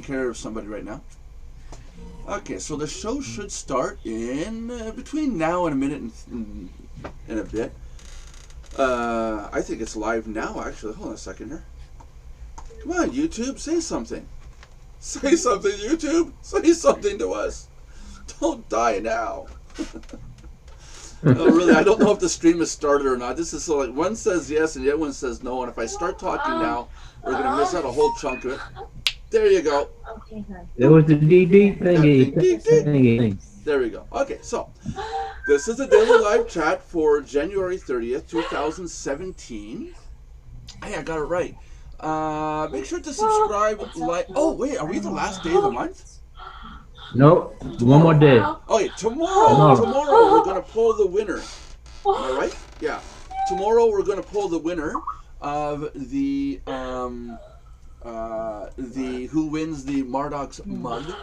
care of somebody right now. Okay, so the show should start in between now and a minute and a bit. I think it's live now, actually. Hold on a second here. Come on, YouTube, say something. Say something, YouTube. Say something to us. Don't die now. Oh, really, I don't know if the stream has started or not. This is so like one says yes and the other one says no. And if I start talking now, we're going to miss out a whole chunk of it. There you go. There was the DD Ding, ding, thingy. There we go. Okay, so this is a daily live chat for January 30th, 2017. Hey, I got it right. Make sure to subscribe, like. Oh, wait, are we the last day of the month? Nope. One more day. Okay, tomorrow we're going to pull the winner. All right? Yeah. Tomorrow we're going to pull the winner of the who wins the Mardox mug.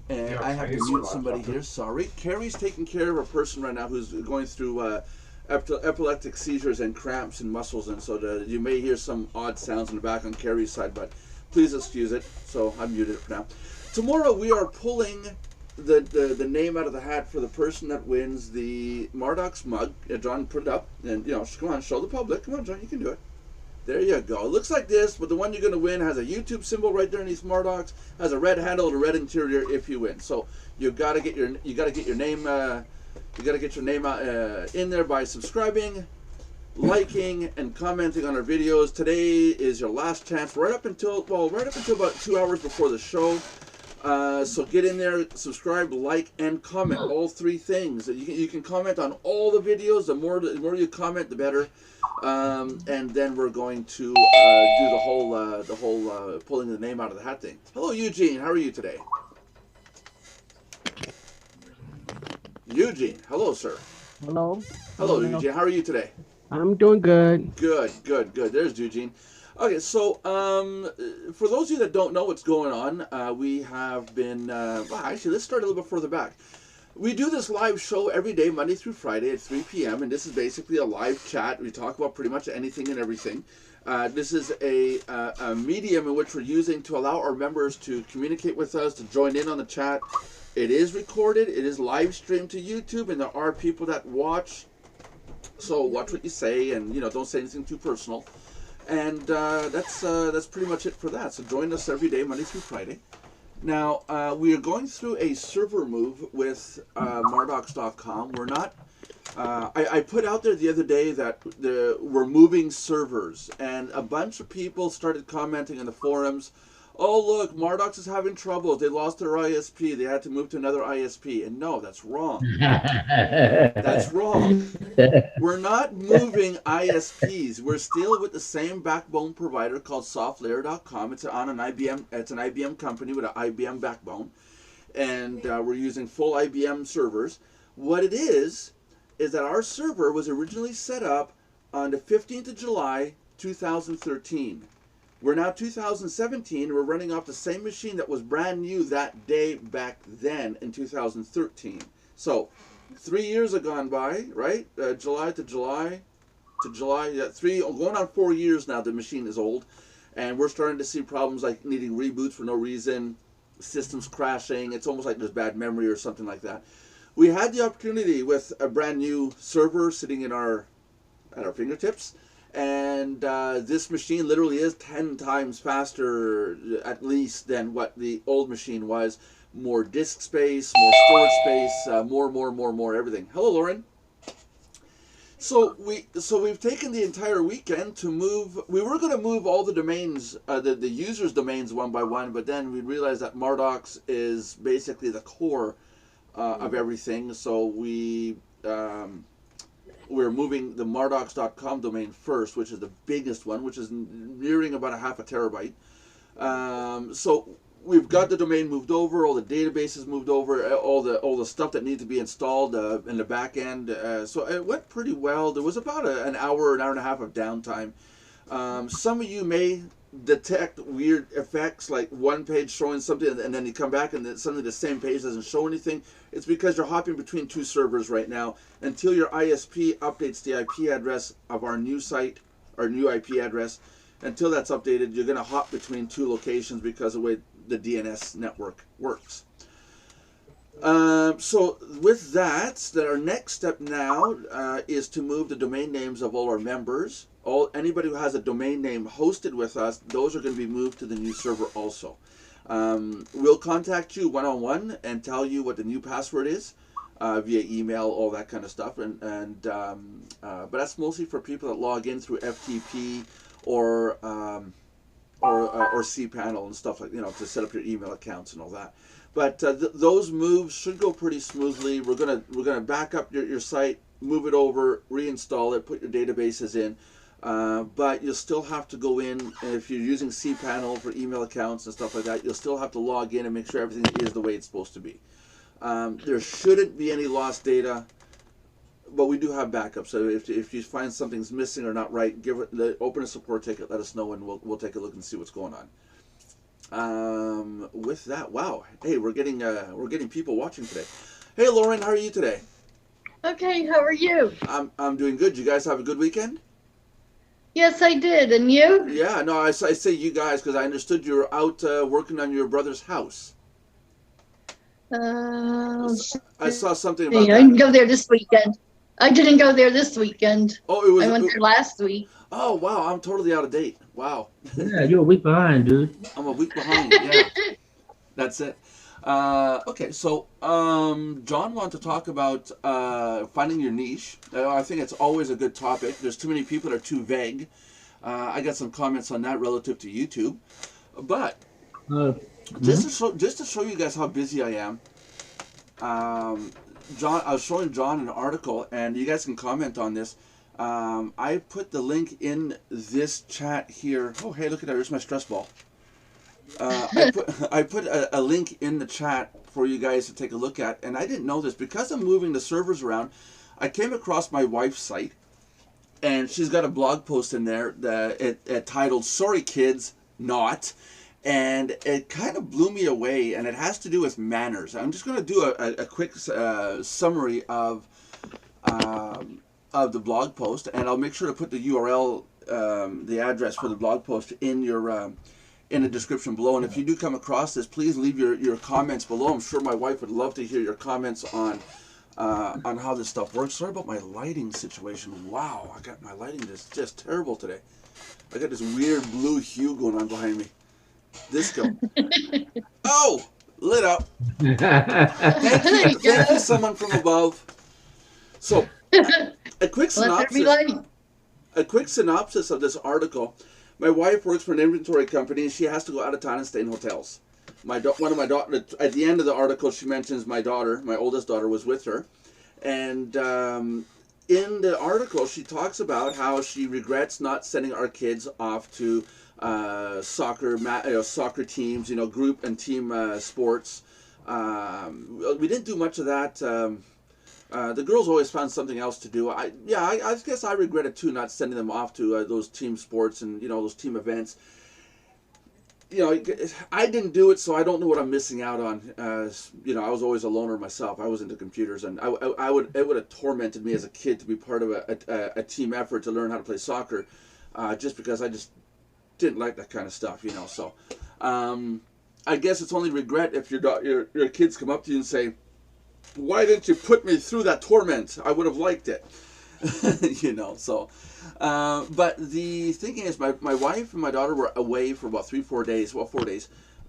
And I have to mute somebody here. Sorry. Carrie's taking care of a person right now who's going through epileptic seizures and cramps in muscles, and so you may hear some odd sounds in the back on Carrie's side, but please excuse it. So I'm muted for now. Tomorrow we are pulling the name out of the hat for the person that wins the Mardox mug. John, put it up, and come on, show the public. Come on, John, you can do it. There you go. It looks like this, but the one you're going to win has a YouTube symbol right there underneath Mardox, has a red handle and a red interior if you win. So you got to get your name in there by subscribing, liking, and commenting on our videos. Today is your last chance, right up until about 2 hours before the show. So get in there, subscribe, like, and comment. All three things. You can comment on all the videos. The more you comment, the better. And then we're going to do the whole pulling the name out of the hat thing. Hello, Eugene. How are you today? Eugene. Hello, sir. Hello. Hello, Eugene. How are you today? I'm doing good. Good. There's Eugene. Okay, so for those of you that don't know what's going on, we have been, actually, let's start a little bit further back. We do this live show every day, Monday through Friday at 3 p.m., and this is basically a live chat. We talk about pretty much anything and everything. This is a medium in which we're using to allow our members to communicate with us, to join in on the chat. It is recorded, it is live streamed to YouTube, and there are people that watch. So watch what you say, and don't say anything too personal. And that's pretty much it for that. So join us every day, Monday through Friday. Now we are going through a server move with Mardox.com. We're not. I put out there the other day that we're moving servers, and a bunch of people started commenting in the forums. Oh, look, Mardox is having trouble. They lost their ISP. They had to move to another ISP. And no, that's wrong. That's wrong. We're not moving ISPs. We're still with the same backbone provider called softlayer.com. It's on an IBM. It's an IBM company with an IBM backbone. And we're using full IBM servers. What it is that our server was originally set up on the 15th of July, 2013. We're now 2017, we're running off the same machine that was brand new that day back then in 2013. So, 3 years have gone by, right? July to July to July, going on 4 years now the machine is old. And we're starting to see problems like needing reboots for no reason, systems crashing, it's almost like there's bad memory or something like that. We had the opportunity with a brand new server sitting at our fingertips. And this machine literally is 10 times faster, at least, than what the old machine was. More disk space, more storage space, more, everything. Hello, Lauren. So we've taken the entire weekend to move. We were going to move all the domains, the users' domains one by one, but then we realized that Mardox is basically the core of everything. So we're moving the Mardox.com domain first, which is the biggest one, which is nearing about a half a terabyte. So we've got the domain moved over, all the databases moved over, all the stuff that needs to be installed in the back end. So it went pretty well. There was about an hour and a half of downtime. Some of you may detect weird effects, like one page showing something and then you come back and then suddenly the same page doesn't show anything. It's because you're hopping between two servers right now. Until your ISP updates the IP address of our new site, our new IP address, until that's updated, you're going to hop between two locations because of the way the DNS network works. So with that, our next step now is to move the domain names of all our members. Anybody who has a domain name hosted with us, those are going to be moved to the new server also. We'll contact you one-on-one and tell you what the new password is via email, all that kind of stuff. But that's mostly for people that log in through FTP or cPanel and stuff like, to set up your email accounts and all that. But those moves should go pretty smoothly. We're gonna back up your site, move it over, reinstall it, put your databases in. But you'll still have to go in, and if you're using cPanel for email accounts and stuff like that, you'll still have to log in and make sure everything is the way it's supposed to be. There shouldn't be any lost data, but we do have backups. So if you find something's missing or not right, open a support ticket, let us know, and we'll take a look and see what's going on. With that, wow, hey, we're getting people watching today. Hey, Lauren, how are you today? Okay, how are you? I'm doing good. You guys have a good weekend? Yes, I did. And you? Yeah, no, I say you guys because I understood you were out working on your brother's house. I saw something about I that. didn't go there this weekend. I didn't go there this weekend. Oh, it was. I went there last week. Oh, wow, I'm totally out of date. Wow. Yeah, you're a week behind, dude. I'm a week behind. Yeah, that's it. Okay, so John wanted to talk about finding your niche. I think it's always a good topic. There's too many people that are too vague. I got some comments on that relative to YouTube, but just to show you guys how busy I am. John, I was showing John an article, and you guys can comment on this. I put the link in this chat here. Oh, hey, look at that! There's my stress ball. I put a link in the chat for you guys to take a look at, and I didn't know this because I'm moving the servers around. I came across my wife's site, and she's got a blog post in there that titled "Sorry Kids, Not," and it kind of blew me away. And it has to do with manners. I'm just going to do a quick summary of the blog post, and I'll make sure to put the URL, the address for the blog post in your. In the description below. And if you do come across this, please leave your comments below. I'm sure my wife would love to hear your comments on how this stuff works. Sorry about my lighting situation. Wow, I got my lighting is just terrible today. I got this weird blue hue going on behind me. Disco. Oh, lit up. Thank you, someone from above. So, a quick synopsis of this article. My wife works for an inventory company, and she has to go out of town and stay in hotels. One of my daughter, at the end of the article, she mentions my daughter, my oldest daughter, was with her, and in the article, she talks about how she regrets not sending our kids off to soccer teams, group and team sports. We didn't do much of that. The girls always found something else to do. I guess I regretted too not sending them off to those team sports and those team events. I didn't do it, so I don't know what I'm missing out on. I was always a loner myself. I was into computers, and it would have tormented me as a kid to be part of a team effort to learn how to play soccer, just because I just didn't like that kind of stuff. So I guess it's only regret if your kids come up to you and say, "Why didn't you put me through that torment? I would have liked it." But the thing is, my wife and my daughter were away for about 4 days,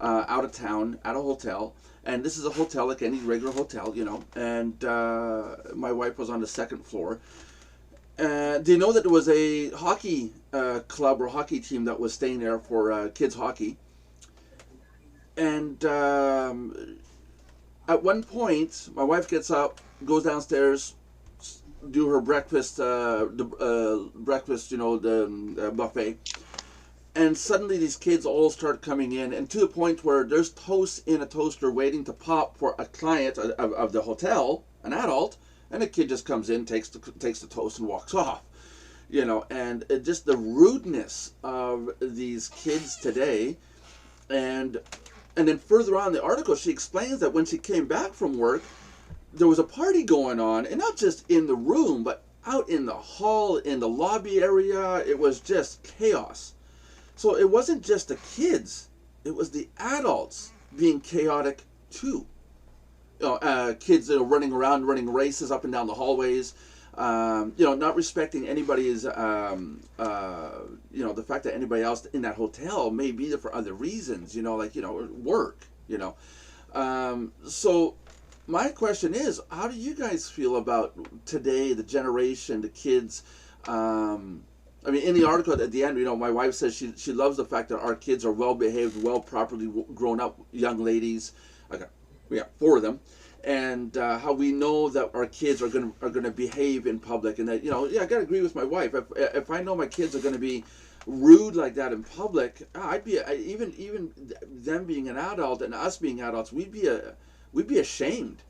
out of town, at a hotel. And this is a hotel like any regular hotel, and my wife was on the second floor. Do you know that there was a hockey club or hockey team that was staying there for kids hockey? And at one point, my wife gets up, goes downstairs, do her breakfast, the buffet, and suddenly these kids all start coming in, and to the point where there's toast in a toaster waiting to pop for a client of the hotel, an adult, and the kid just comes in, takes the toast, and walks off. And just the rudeness of these kids today, and then further on in the article, she explains that when she came back from work, there was a party going on, and not just in the room, but out in the hall, in the lobby area. It was just chaos. So it wasn't just the kids it was the adults being chaotic too. Kids that are running around, running races up and down the hallways. Not respecting anybody's, the fact that anybody else in that hotel may be there for other reasons, work, So my question is, how do you guys feel about today, the generation, the kids? In the article at the end, my wife says she loves the fact that our kids are well behaved, well properly grown up young ladies. Okay, we have 4 of them, and how we know that our kids are gonna behave in public, and that I gotta agree with my wife. If I know my kids are gonna be rude like that in public, even them being an adult and us being adults, we'd be ashamed,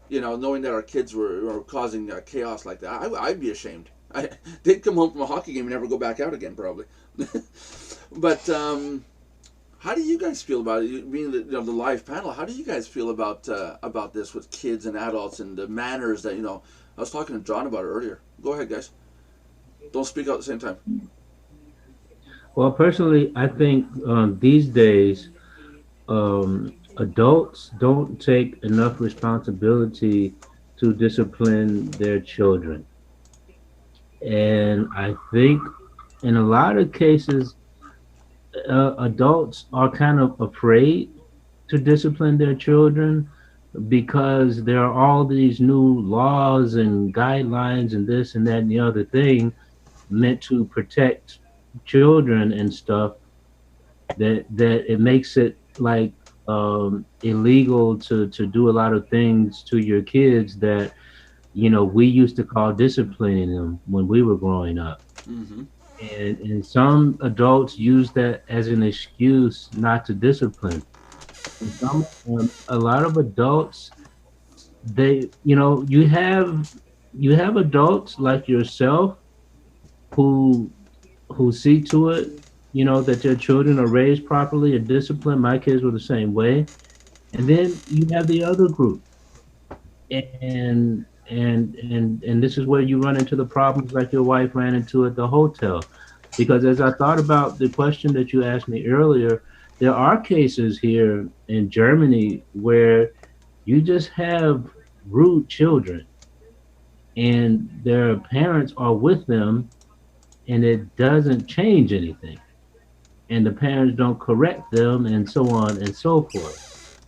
knowing that our kids were causing chaos like that. I'd be ashamed. They'd come home from a hockey game and never go back out again, probably. But how do you guys feel about it? Being the live panel, how do you guys feel about this with kids and adults and the manners that I was talking to John about it earlier. Go ahead, guys. Don't speak out at the same time. Well, personally, I think these days adults don't take enough responsibility to discipline their children. And I think in a lot of cases, adults are kind of afraid to discipline their children because there are all these new laws and guidelines and this and that and the other thing meant to protect children and stuff, that it makes it like illegal to do a lot of things to your kids that we used to call disciplining them when we were growing up. Mm-hmm. And some adults use that as an excuse not to discipline. And a lot of adults, you have adults like yourself who see to it, that their children are raised properly and disciplined. My kids were the same way. And then you have the other group. And this is where you run into the problems like your wife ran into at the hotel. Because as I thought about the question that you asked me earlier, there are cases here in Germany where you just have rude children and their parents are with them and it doesn't change anything. And the parents don't correct them and so on and so forth.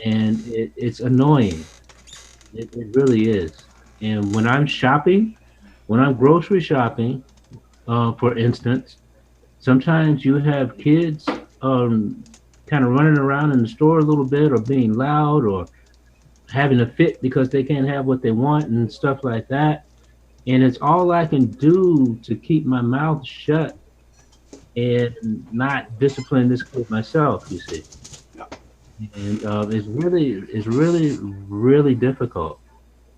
And it's annoying. It really is. And when I'm grocery shopping, for instance, sometimes you have kids kind of running around in the store a little bit or being loud or having a fit because they can't have what they want and stuff like that. And it's all I can do to keep my mouth shut and not discipline this kid myself, you see. And it's really, really difficult.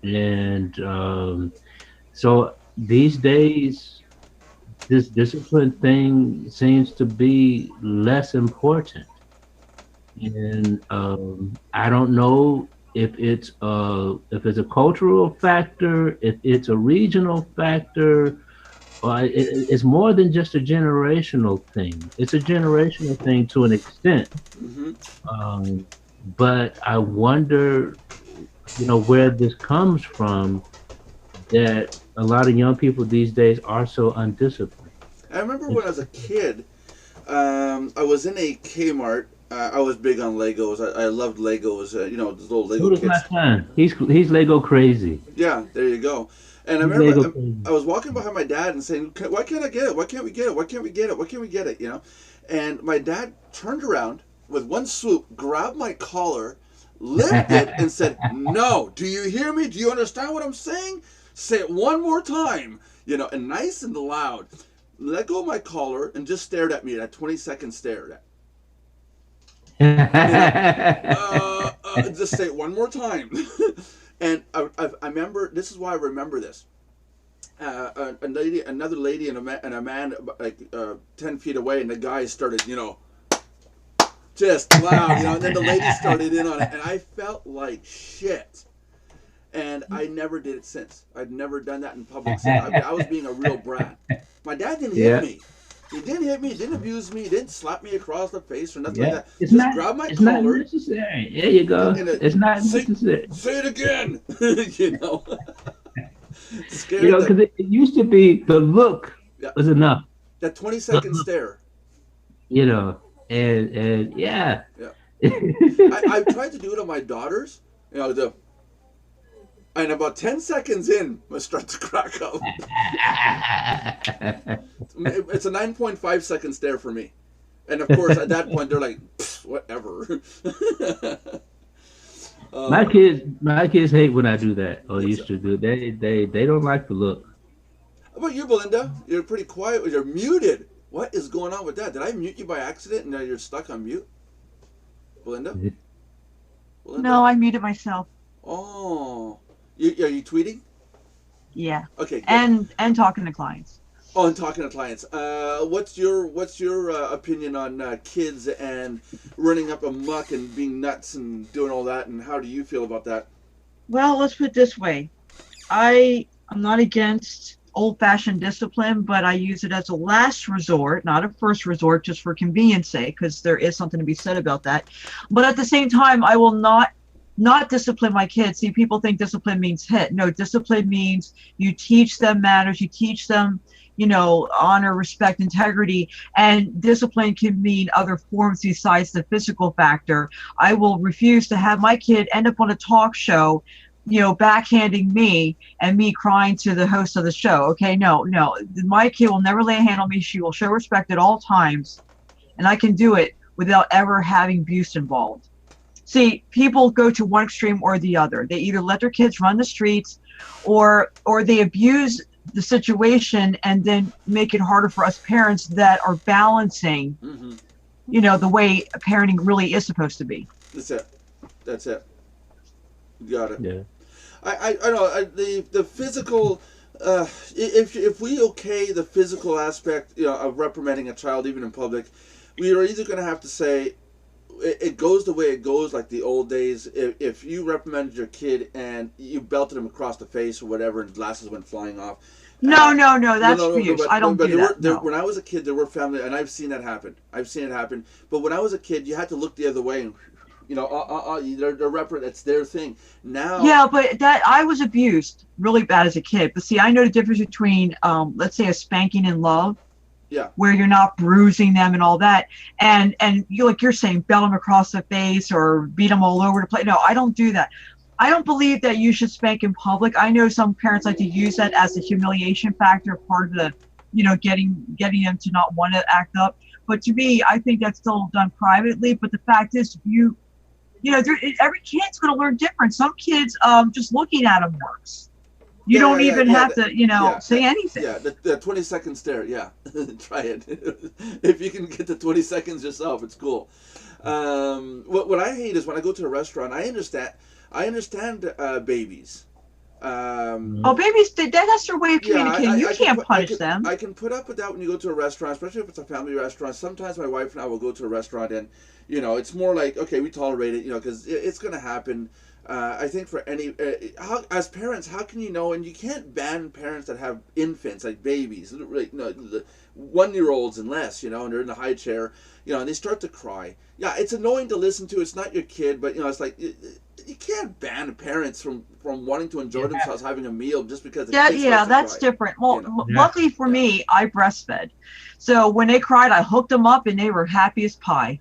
And so these days, this discipline thing seems to be less important. And I don't know if it's a cultural factor, if it's a regional factor. It's more than just a generational thing. It's a generational thing to an extent. Mm-hmm. But I wonder, where this comes from, that a lot of young people these days are so undisciplined. I remember when I was a kid, I was in a Kmart. I was big on Legos. I loved Legos. Those little Lego Who's kits. my son? He's Lego crazy. Yeah, there you go. And I remember I was walking behind my dad and saying, "Why can't I get it? Why can't we get it? Why can't we get it? Why can't we get it?" And my dad turned around with one swoop, grabbed my collar, lifted, and said, "No, do you hear me? Do you understand what I'm saying? Say it one more time." And nice and loud. Let go of my collar and just stared at me. That 20-second stare. Just say it one more time. And I remember, this is why I remember this. Another lady and a man like 10 feet away, and the guy started, just loud, and then the lady started in on it, and I felt like shit. And I never did it since. I'd never done that in public since. I was being a real brat. My dad didn't hit me. He didn't hit me. He didn't abuse me. He didn't slap me across the face or nothing Yeah, like that. it's Just not. grab my It's not collar. necessary. There you go. It's not necessary. Say it again. You know. Scared You know, them. because it used to be the look Yeah. was enough. That 20-second stare. You know, and yeah. Yeah. I've tried to do it on my daughters. You know, and about 10 seconds in, I start to crack up. It's a 9.5-second stare for me. And of course, at that point, they're like, whatever. My kids hate when I do that, or used to do. They don't like the look. How about you, Belinda? You're pretty quiet. You're muted. What is going on with that? Did I mute you by accident and now you're stuck on mute? Belinda? Belinda? No, I muted myself. Oh. Are you tweeting? Yeah. Okay. Good. And talking to clients. Oh, and talking to clients. What's your opinion on kids and running up amok and being nuts and doing all that? And how do you feel about that? Well, let's put it this way. I'm not against old-fashioned discipline, but I use it as a last resort, not a first resort, just for convenience sake, because there is something to be said about that. But at the same time, I will not discipline my kids. See, people think discipline means hit. No, discipline means you teach them manners, you teach them, you know, honor, respect, integrity, and discipline can mean other forms besides the physical factor. I will refuse to have my kid end up on a talk show, you know, backhanding me and me crying to the host of the show. Okay, no, my kid will never lay a hand on me. She will show respect at all times, and I can do it without ever having abuse involved. See, people go to one extreme or the other. They either let their kids run the streets or they abuse the situation and then make it harder for us parents that are balancing, you know, the way parenting really is supposed to be. That's it. Got it. Yeah. I know the physical. If we okay the physical aspect, you know, of reprimanding a child even in public, we are either going to have to say it goes the way it goes, like the old days. If you reprimanded your kid and you belted him across the face or whatever, and glasses went flying off. No, that's abuse. I don't do that. When I was a kid, there were family, and I've seen that happen. But when I was a kid, you had to look the other way, and you know, that's their thing. Now. Yeah, but that I was abused really bad as a kid. But see, I know the difference between, let's say, a spanking in love. Yeah. Where you're not bruising them and all that, and you, like you're saying, belt them across the face or beat them all over the place. No, I don't do that. I don't believe that you should spank in public. I know some parents like to use that as a humiliation factor, part of the, you know, getting them to not want to act up. But to me, I think that's still done privately. But the fact is, you know, every kid's going to learn different. Some kids, just looking at them works. You don't even have to, you know, say anything. Yeah, the 20-second stare. Yeah, try it. If you can get the 20 seconds yourself, it's cool. What I hate is when I go to a restaurant. I understand babies. Babies, that's their way of communicating. You can't punish them. I can put up with that when you go to a restaurant, especially if it's a family restaurant. Sometimes my wife and I will go to a restaurant and, you know, it's more like, okay, we tolerate it, you know, because it's going to happen. I think for any, as parents, how can you know? And you can't ban parents that have infants, like babies, like, you know, 1-year-olds and less, you know, and they're in the high chair, you know, and they start to cry. Yeah, it's annoying to listen to. It's not your kid, but, you know, it's like, you can't ban parents from wanting to enjoy themselves having a meal just because. That's different. Well, luckily for me, I breastfed, so when they cried, I hooked them up, and they were happy as pie.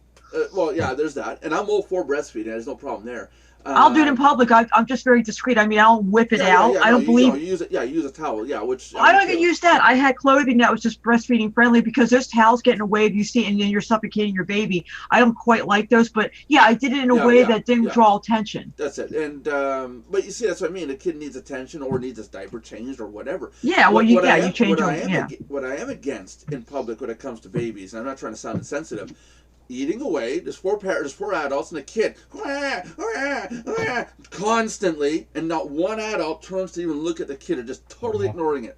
Well, yeah, there's that, and I'm all for breastfeeding. There's no problem there. I'll do it in public. I'm just very discreet. I mean, I'll whip it out. I don't believe. You use a towel. Yeah, which I don't even use that. I had clothing that was just breastfeeding friendly because those towels get in a way if you see it and then you're suffocating your baby. I don't quite like those, but yeah, I did it in a way that didn't draw attention. That's it. And but you see, that's what I mean. The kid needs attention or needs his diaper changed or whatever. Yeah, well, you change them. What I am against in public when it comes to babies, and I'm not trying to sound insensitive. Eating away, there's four adults and a kid constantly, and not one adult turns to even look at the kid or just totally ignoring it.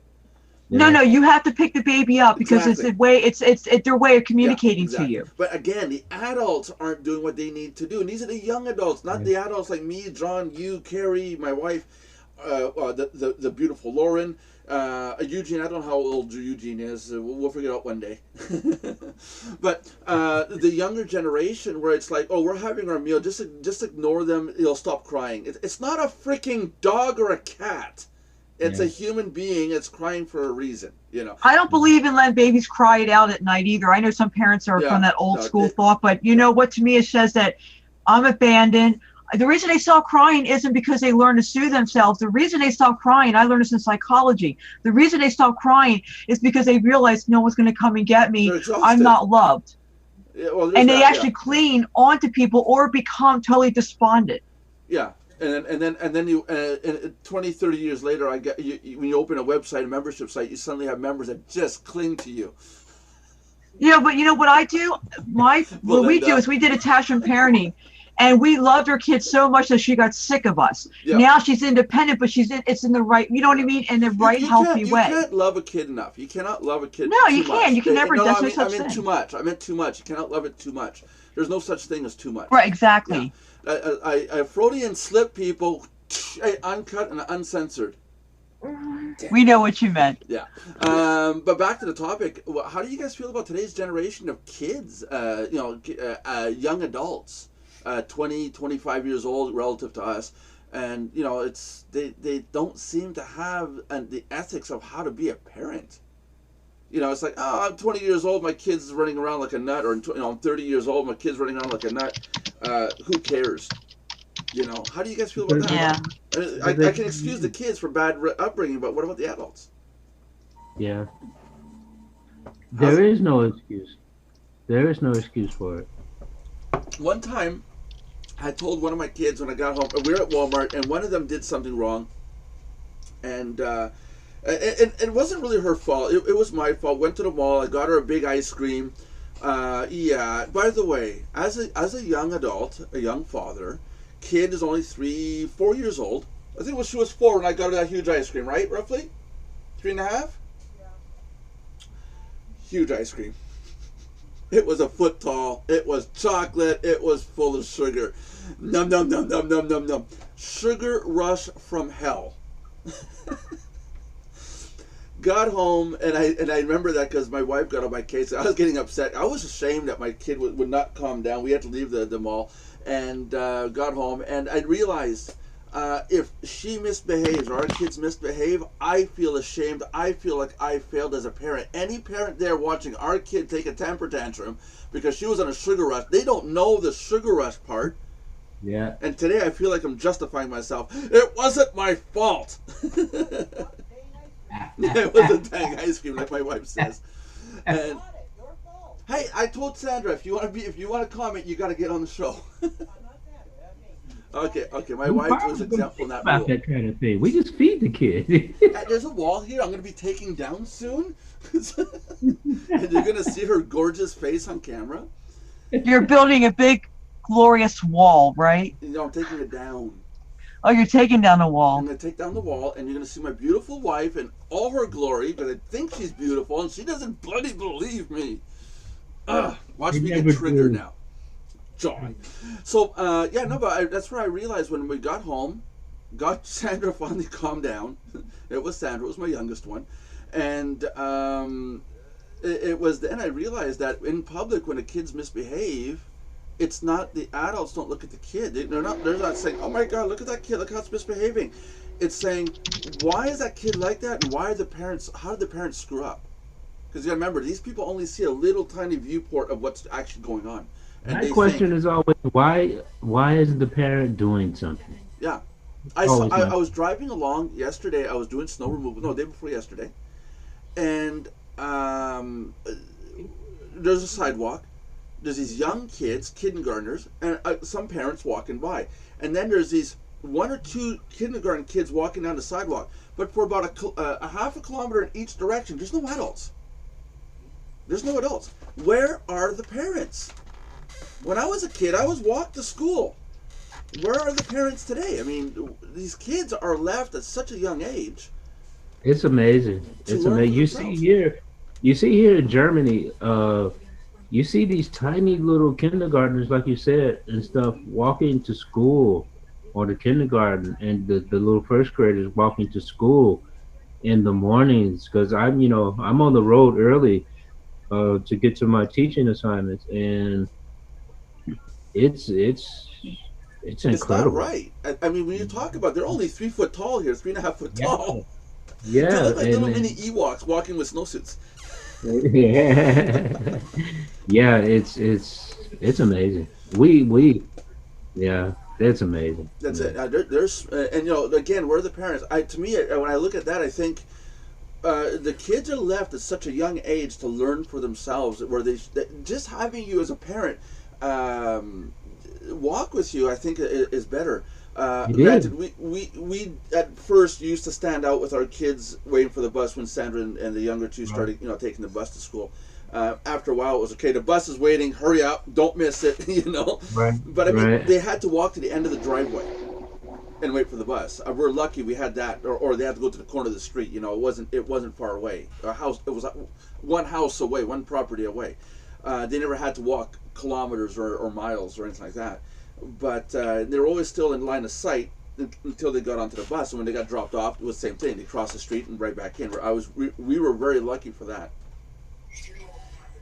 No, you have to pick the baby up because it's their way of communicating to you. But again, the adults aren't doing what they need to do, and these are the young adults, not the adults like me, John, you, Carrie, my wife. the beautiful Lauren, Eugene. I don't know how old Eugene is. We'll figure it out one day. But the younger generation, where it's like, oh, we're having our meal, just ignore them. They'll stop crying. It's not a freaking dog or a cat. It's a human being. It's crying for a reason. You know. I don't believe in letting babies cry it out at night either. I know some parents are from that old school thought, but you know what? To me, it says that I'm abandoned. The reason they stop crying isn't because they learn to soothe themselves. The reason they stop crying, I learned this in psychology. The reason they stop crying is because they realize no one's going to come and get me. I'm not loved. Yeah, well, and they actually cling onto people or become totally despondent. Yeah. And then you 20, 30 years later, when you open a website, a membership site, you suddenly have members that just cling to you. Yeah, but you know what I do? What we do is we did attachment parenting, and we loved her kid so much that she got sick of us. Yeah. Now she's independent, but it's in the right, you know what I mean, in the right healthy way. You can't love a kid enough. You cannot love a kid. No, you can't. You can never. I meant too much. I meant too much. You cannot love it too much. There's no such thing as too much. Right. Exactly. Yeah. I Freudian slip people, uncut and uncensored. We know what you meant. Yeah. But back to the topic. How do you guys feel about today's generation of kids? Young adults, 20, 25 years old relative to us, and they don't seem to have the ethics of how to be a parent. It's like, oh, I'm 20 years old, my kid's running around like a nut, or I'm 30 years old, my kid's running around like a nut. Who cares? How do you guys feel about that? Yeah. I can excuse the kids for bad upbringing, but what about the adults? Yeah. There is no excuse. There is no excuse for it. One time, I told one of my kids when I got home, we were at Walmart, and one of them did something wrong, and it wasn't really her fault. It was my fault. Went to the mall. I got her a big ice cream. Yeah. By the way, as a young adult, a young father, kid is only 3, 4 years old. I think she was 4 when I got her that huge ice cream, right? Roughly 3.5. Yeah. Huge ice cream. It was a foot tall. It was chocolate. It was full of sugar. Num num num num num num num. Sugar rush from hell. Got home, and I remember that because my wife got on my case. I was getting upset. I was ashamed that my kid would not calm down. We had to leave the mall, and got home, and I realized if she misbehaves or our kids misbehave, I feel ashamed. I feel like I failed as a parent. Any parent there watching our kid take a temper tantrum because she was on a sugar rush, they don't know the sugar rush part. Yeah. And today I feel like I'm justifying myself. It wasn't my fault. It was a dang ice cream, like my wife says. And hey, I told Sandra, if you want to comment, you got to get on the show. Okay. My wife was example in that rule. About that kind of thing. We just feed the kid. There's a wall here I'm going to be taking down soon. And you're going to see her gorgeous face on camera. You're building a big, glorious wall, right? No, I'm taking it down. Oh, you're taking down the wall. I'm going to take down the wall, and you're going to see my beautiful wife in all her glory, because I think she's beautiful, and she doesn't bloody believe me. Watch me get triggered now. John. So, that's where I realized when we got home, got Sandra finally calmed down. It was Sandra, it was my youngest one. And it was then I realized that in public, when the kids misbehave, it's not the adults don't look at the kid. They're not saying, "Oh my God, look at that kid! Look how it's misbehaving." It's saying, "Why is that kid like that? And why are the parents? How did the parents screw up?" Because you got to remember, these people only see a little tiny viewport of what's actually going on. And my question is always, why isn't the parent doing something? Yeah, I was driving along yesterday. I was doing snow removal. No, the day before yesterday, and there's a sidewalk. There's these young kids, kindergartners, and some parents walking by. And then there's these 1 or 2 kindergarten kids walking down the sidewalk. But for about a half a kilometer in each direction, there's no adults. There's no adults. Where are the parents? When I was a kid, I was walked to school. Where are the parents today? I mean, these kids are left at such a young age. It's amazing. It's amazing. You see here in Germany, you see these tiny little kindergartners, like you said, and stuff, walking to school or the kindergarten, and the little first graders walking to school in the mornings because I'm on the road early to get to my teaching assignments, and it's it's it's It's not incredible. right. I mean, when you talk about, they're only 3 foot tall here, 3.5 foot Yeah, tall. They yeah, look like little mini and Ewoks walking with snowsuits. yeah, yeah. It's amazing. We yeah, it's amazing. That's Yeah. it. There's and again, we're the parents. To me, when I look at that, I think the kids are left at such a young age to learn for themselves. Where just having you as a parent walk with you, I think is better. It is. Granted, we at first used to stand out with our kids waiting for the bus when Sandra and the younger two Right, started, taking the bus to school. After a while, it was okay. The bus is waiting. Hurry up! Don't miss it. right, But I mean, right. they had to walk to the end of the driveway and wait for the bus. We're lucky we had that, or they had to go to the corner of the street. It wasn't far away. A house. It was one house away, one property away. They never had to walk kilometers or miles or anything like that. But they were always still in line of sight until they got onto the bus. And when they got dropped off, it was the same thing. They crossed the street and right back in. We were very lucky for that.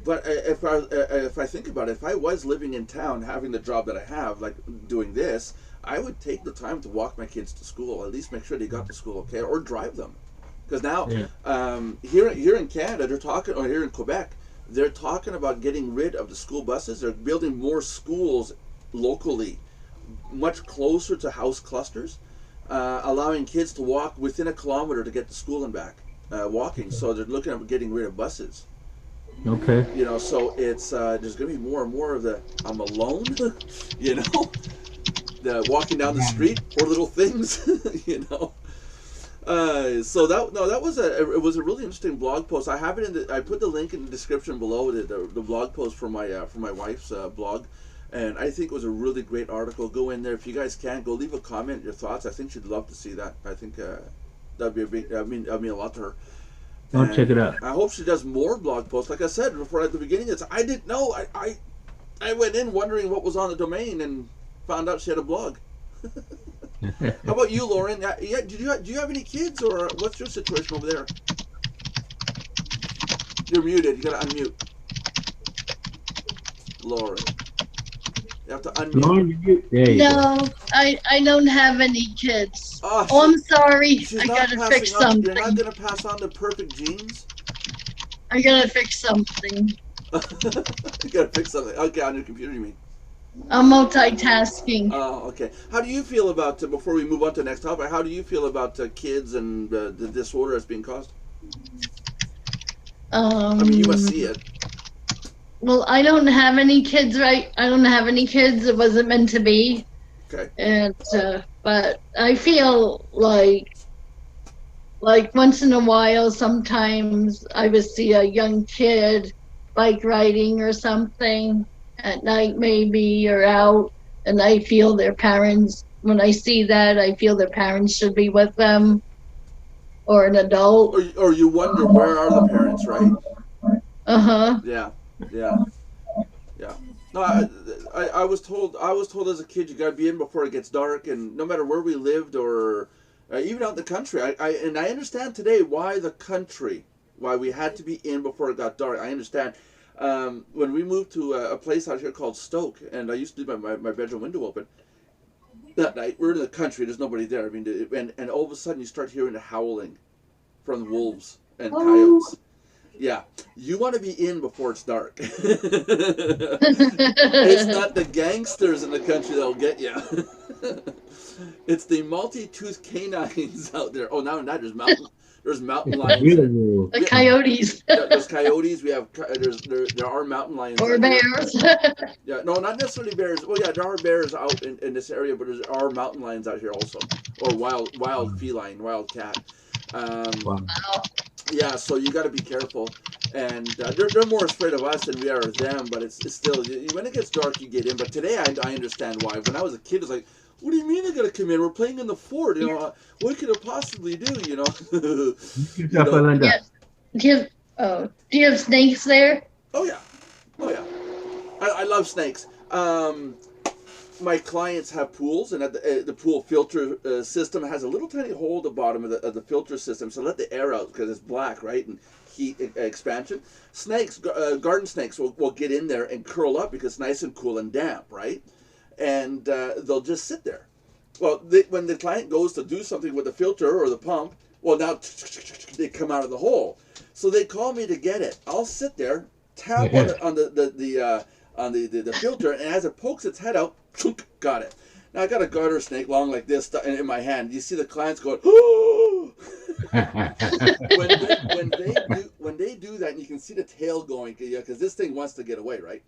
But if I think about it, if I was living in town, having the job that I have, like doing this, I would take the time to walk my kids to school. At least make sure they got to school okay, or drive them. Because now, Yeah. here in Canada, they're talking, or here in Quebec, they're talking about getting rid of the school buses. They're building more schools locally, much closer to house clusters, allowing kids to walk within a kilometer to get to school and back, walking. So they're looking at getting rid of buses. Okay. So it's there's going to be more and more of the I'm alone, you know, the walking down the street, poor little things, you know. So that was it was a really interesting blog post. I have it I put the link in the description below the blog post for my wife's blog, and I think it was a really great article. Go in there if you guys can. Go leave a comment, your thoughts. I think she'd love to see that. I think that'd be a big. That'd mean a lot to her. I'll check it out. I hope she does more blog posts. Like I said before at the beginning, I didn't know. I went in wondering what was on the domain and found out she had a blog. How about you, Lauren? Yeah, do you have any kids, or what's your situation over there? You're muted. You gotta unmute, Lauren. You have to unmute. Lauren, there you go. No, I don't have any kids. Oh, Oh, I'm sorry. she's I not gotta passing fix on. something. You're not gonna pass on the perfect genes. I gotta fix something. You gotta fix something. Okay, on your computer, you mean? I'm multitasking. Oh, okay. How do you feel about, before we move on to the next topic, how do you feel about kids and the disorder that's being caused? I mean, you must see it. Well, I don't have any kids, right? I don't have any kids. It wasn't meant to be. Okay. And but I feel like once in a while, sometimes I would see a young kid bike riding or something at night, maybe, or out, and I feel their parents. When I see that, I feel their parents should be with them, or an adult. Or you wonder, where are the parents, right? Uh-huh. Yeah. No, I was told as a kid you gotta be in before it gets dark, and no matter where we lived or even out in the country, I understand today why we had to be in before it got dark. I understand. When we moved to a place out here called Stoke, and I used to leave my bedroom window open. That night, we're in the country. There's nobody there. I mean, and all of a sudden you start hearing the howling from the wolves and coyotes. Yeah, you want to be in before it's dark. It's not the gangsters in the country that'll get you. It's the multi-toothed canines out there. Oh, now there's mountain lions. Beautiful. The coyotes. There's coyotes. There are mountain lions. Or out there. bears. Yeah, no, not necessarily bears. Well, yeah, there are bears out in this area, but there are mountain lions out here also, or wild feline, wild cat. Wow. Yeah, so you got to be careful, and they're more afraid of us than we are of them. But it's still, when it gets dark, you get in. But today, I understand why. When I was a kid, it's like, what do you mean they're gonna come in? We're playing in the fort. What could it possibly do? Yeah. Do you have snakes there? Oh yeah. I love snakes. my clients have pools, and at the pool filter system has a little tiny hole at the bottom of the filter system, so let the air out because it's black, right? And heat expansion. Snakes, garden snakes, will get in there and curl up because it's nice and cool and damp, right? And they'll just sit there. Well, when the client goes to do something with the filter or the pump, well, now they come out of the hole. So they call me to get it. I'll sit there, tap on the filter, and as it pokes its head out, got it. Now I got a garter snake long like this in my hand. You see the clients going, oh! when they do that, and you can see the tail going, because this thing wants to get away, right?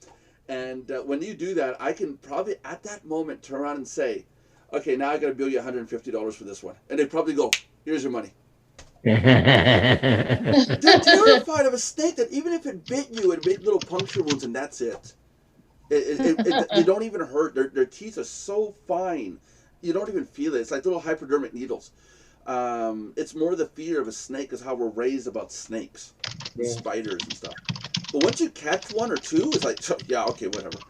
And when you do that, I can probably at that moment turn around and say, okay, now I got to bill you $150 for this one, and they probably go, here's your money. They're terrified of a snake that even if it bit you, it made little puncture wounds, and that's it. They don't even hurt. Their teeth are so fine, you don't even feel it. It's like little hypodermic needles. It's more the fear of a snake is how we're raised about snakes, and spiders and stuff. But once you catch one or two, it's like, yeah, okay, whatever.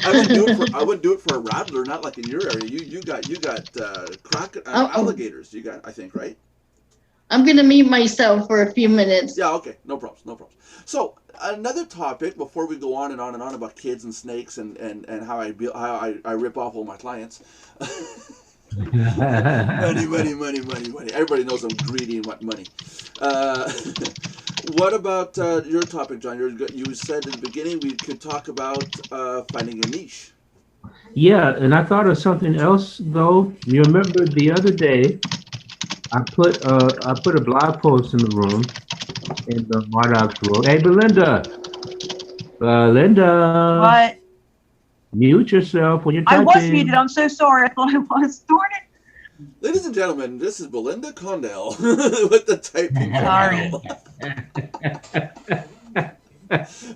I wouldn't do it for a rattler, not like in your area. You got alligators. You got, I think, right? I'm gonna mute myself for a few minutes. Yeah, okay, no problems. So another topic before we go on and on and on about kids and snakes and how I rip off all my clients. money. Everybody knows I'm greedy and want money. What about your topic, John? You said in the beginning we could talk about finding a niche. Yeah, and I thought of something else though. You remember the other day, I put a blog post in the room, in the Mardox Logo. Hey, Belinda. What? Mute yourself when you're typing. I was muted. I'm so sorry. I thought I was. Darn it. Ladies and gentlemen, this is Belinda Condell with the typing. Sorry.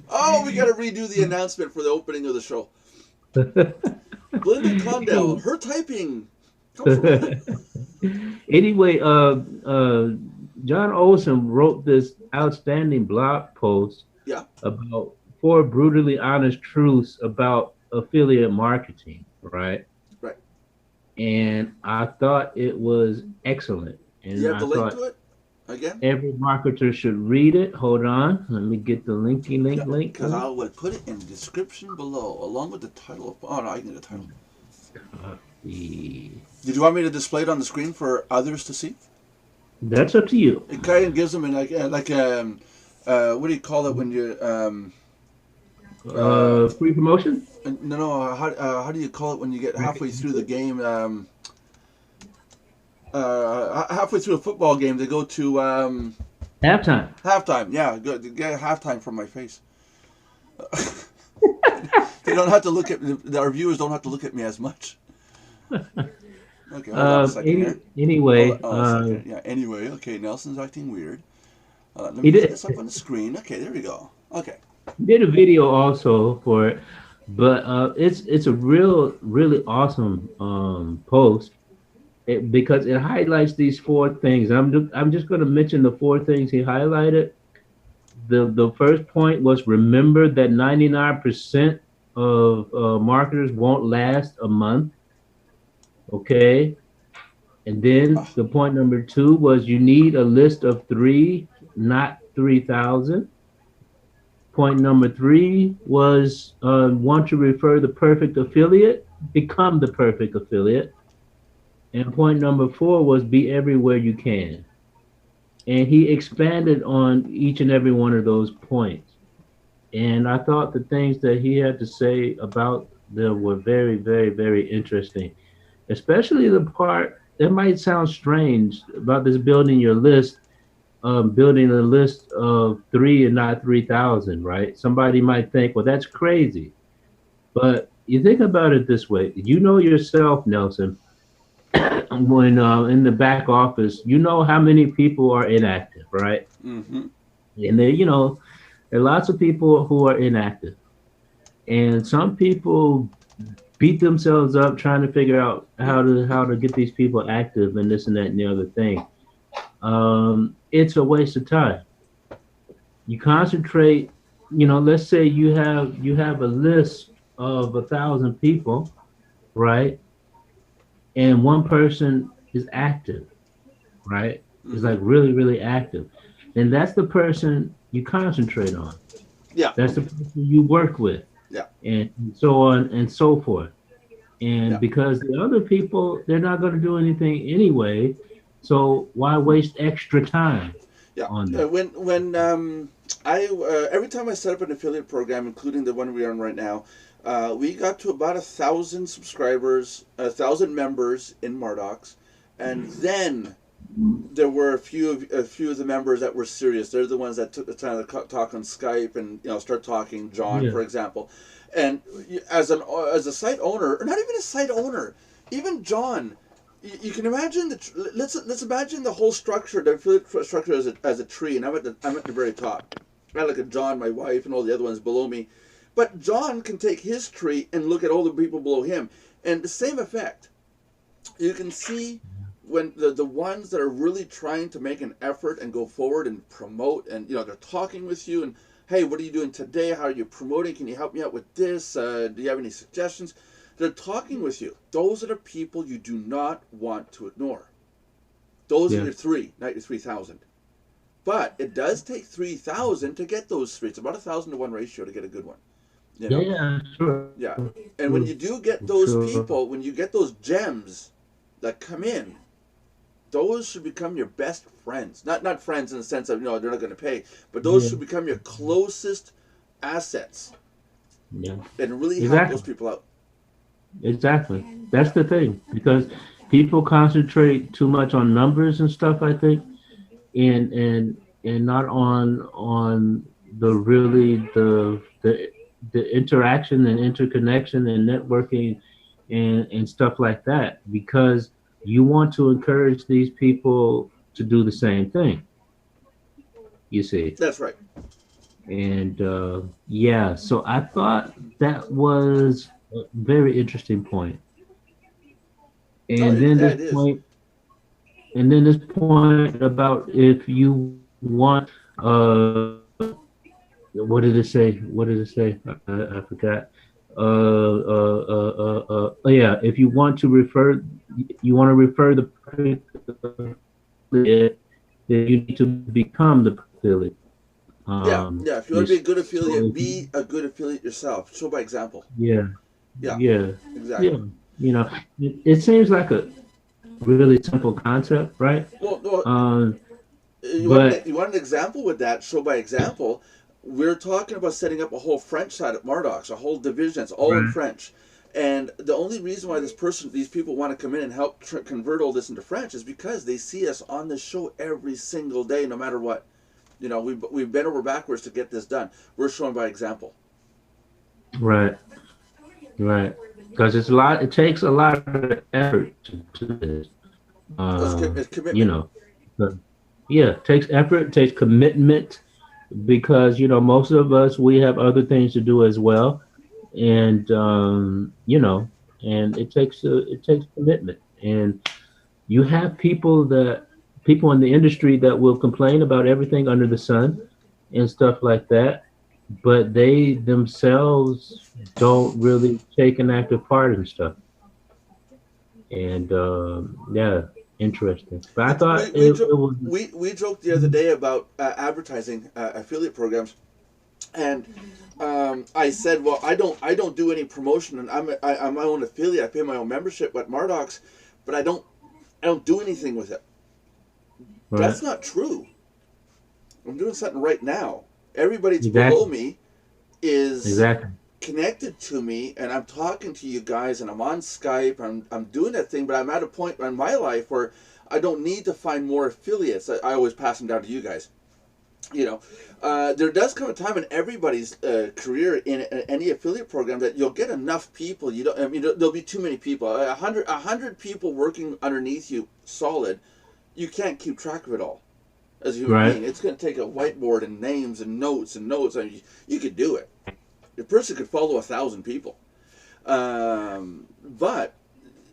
Oh, we got to redo the announcement for the opening of the show. Belinda Condell, her typing. Anyway, John Olson wrote this outstanding blog post about 4 brutally honest truths about affiliate marketing, right? Right. And I thought it was excellent. And you have the link to it again? Every marketer should read it. Hold on. Let me get the link. Because I would put it in the description below, along with the title of... Oh, no, I can get the title. Copy. Did you want me to display it on the screen for others to see? That's up to you. It kind of gives them what do you call it when you free promotion? No. How do you call it when you get halfway through the game? Halfway through a football game, they go to halftime. Halftime, yeah. Good. Get halftime from my face. They don't have to look at our viewers. Don't have to look at me as much. Okay, hold on a second here. Anyway, Anyway, okay. Nelson's acting weird. Let me get this up on the screen. Okay, there we go. Okay. Did a video also for it, but it's a really awesome post because it highlights these 4 things. I'm just going to mention the 4 things he highlighted. The first point was remember that 99% of marketers won't last a month. Okay. And then the point number 2 was you need a list of 3, not 3,000. Point number 3 was want to refer the perfect affiliate, become the perfect affiliate. And point number 4 was be everywhere you can. And he expanded on each and every one of those points. And I thought the things that he had to say about them were very, very, very interesting. Especially the part that might sound strange about this building your list, building a list of 3 and not 3,000, right? Somebody might think, well, that's crazy. But you think about it this way. You know yourself, Nelson, when in the back office, you know how many people are inactive, right? Mm-hmm. And there are lots of people who are inactive. And some people beat themselves up trying to figure out how to get these people active and this and that and the other thing. It's a waste of time. You concentrate, let's say you have a list of 1,000 people, right? And one person is active, right? Is like really, really active. And that's the person you concentrate on. Yeah. That's the person you work with, Yeah. and so on and so forth. And Yeah. because the other people, they're not going to do anything anyway. So why waste extra time Yeah. on that? When I every time I set up an affiliate program, including the one we're on right now, we got to about 1,000 subscribers, 1,000 members in Mardox, and then there were a few of the members that were serious. They're the ones that took the time to talk on Skype and start talking. John, Yeah. for example, and as a site owner, or not even a site owner, even John. You can imagine let's imagine the whole structure, the affiliate structure as a tree, and I'm at the very top. I look at John, my wife, and all the other ones below me, but John can take his tree and look at all the people below him, and the same effect. You can see when the ones that are really trying to make an effort and go forward and promote, and they're talking with you, and hey, what are you doing today? How are you promoting? Can you help me out with this? Do you have any suggestions? They're talking with you. Those are the people you do not want to ignore. Those are your three, not your 3,000. But it does take 3,000 to get those three. It's about 1,000 to 1 ratio to get a good one. Yeah, sure. Yeah. And when you do get those people, when you get those gems that come in, those should become your best friends. Not friends in the sense of they're not going to pay, but those should become your closest assets. Yeah. And really help those people out. Exactly. That's the thing, because people concentrate too much on numbers and stuff, I think, and not on the interaction and interconnection and networking and stuff like that, because you want to encourage these people to do the same thing. You see. That's right. And so I thought that was a very interesting point. And then this point about if you want, what did it say? I forgot. Yeah, if you want to refer the affiliate, then you need to become the affiliate. If you want to be a good affiliate, be a good affiliate yourself. Show by example. Yeah. Exactly. Yeah. It seems like a really simple concept, right? Well, you want an example with that? Show by example. We're talking about setting up a whole French side at Mardox, a whole division. It's all in French. And the only reason why these people want to come in and help convert all this into French is because they see us on the show every single day, no matter what. We've bent over backwards to get this done. We're showing by example. Right. Because it takes a lot of effort to do this. It's commitment. It takes effort, it takes commitment, because most of us, we have other things to do as well, and and it takes commitment. And you have people in the industry that will complain about everything under the sun and stuff like that, but they themselves don't really take an active part in stuff. And interesting. But I thought we joked the other day about advertising affiliate programs, and I said, well, I don't do any promotion, and I'm my own affiliate. I pay my own membership at Mardox, but I don't do anything with it. Right. That's not true. I'm doing something right now. Everybody below me is connected to me, and I'm talking to you guys, and I'm on Skype. I'm doing that thing, but I'm at a point in my life where I don't need to find more affiliates. I always pass them down to you guys. There does come a time in everybody's career in any affiliate program that you'll get enough people. There'll be too many people. 100 people working underneath you, solid. You can't keep track of it all. As a human being, it's going to take a whiteboard and names and notes and notes. I mean, you could do it. A person could follow 1,000 people, but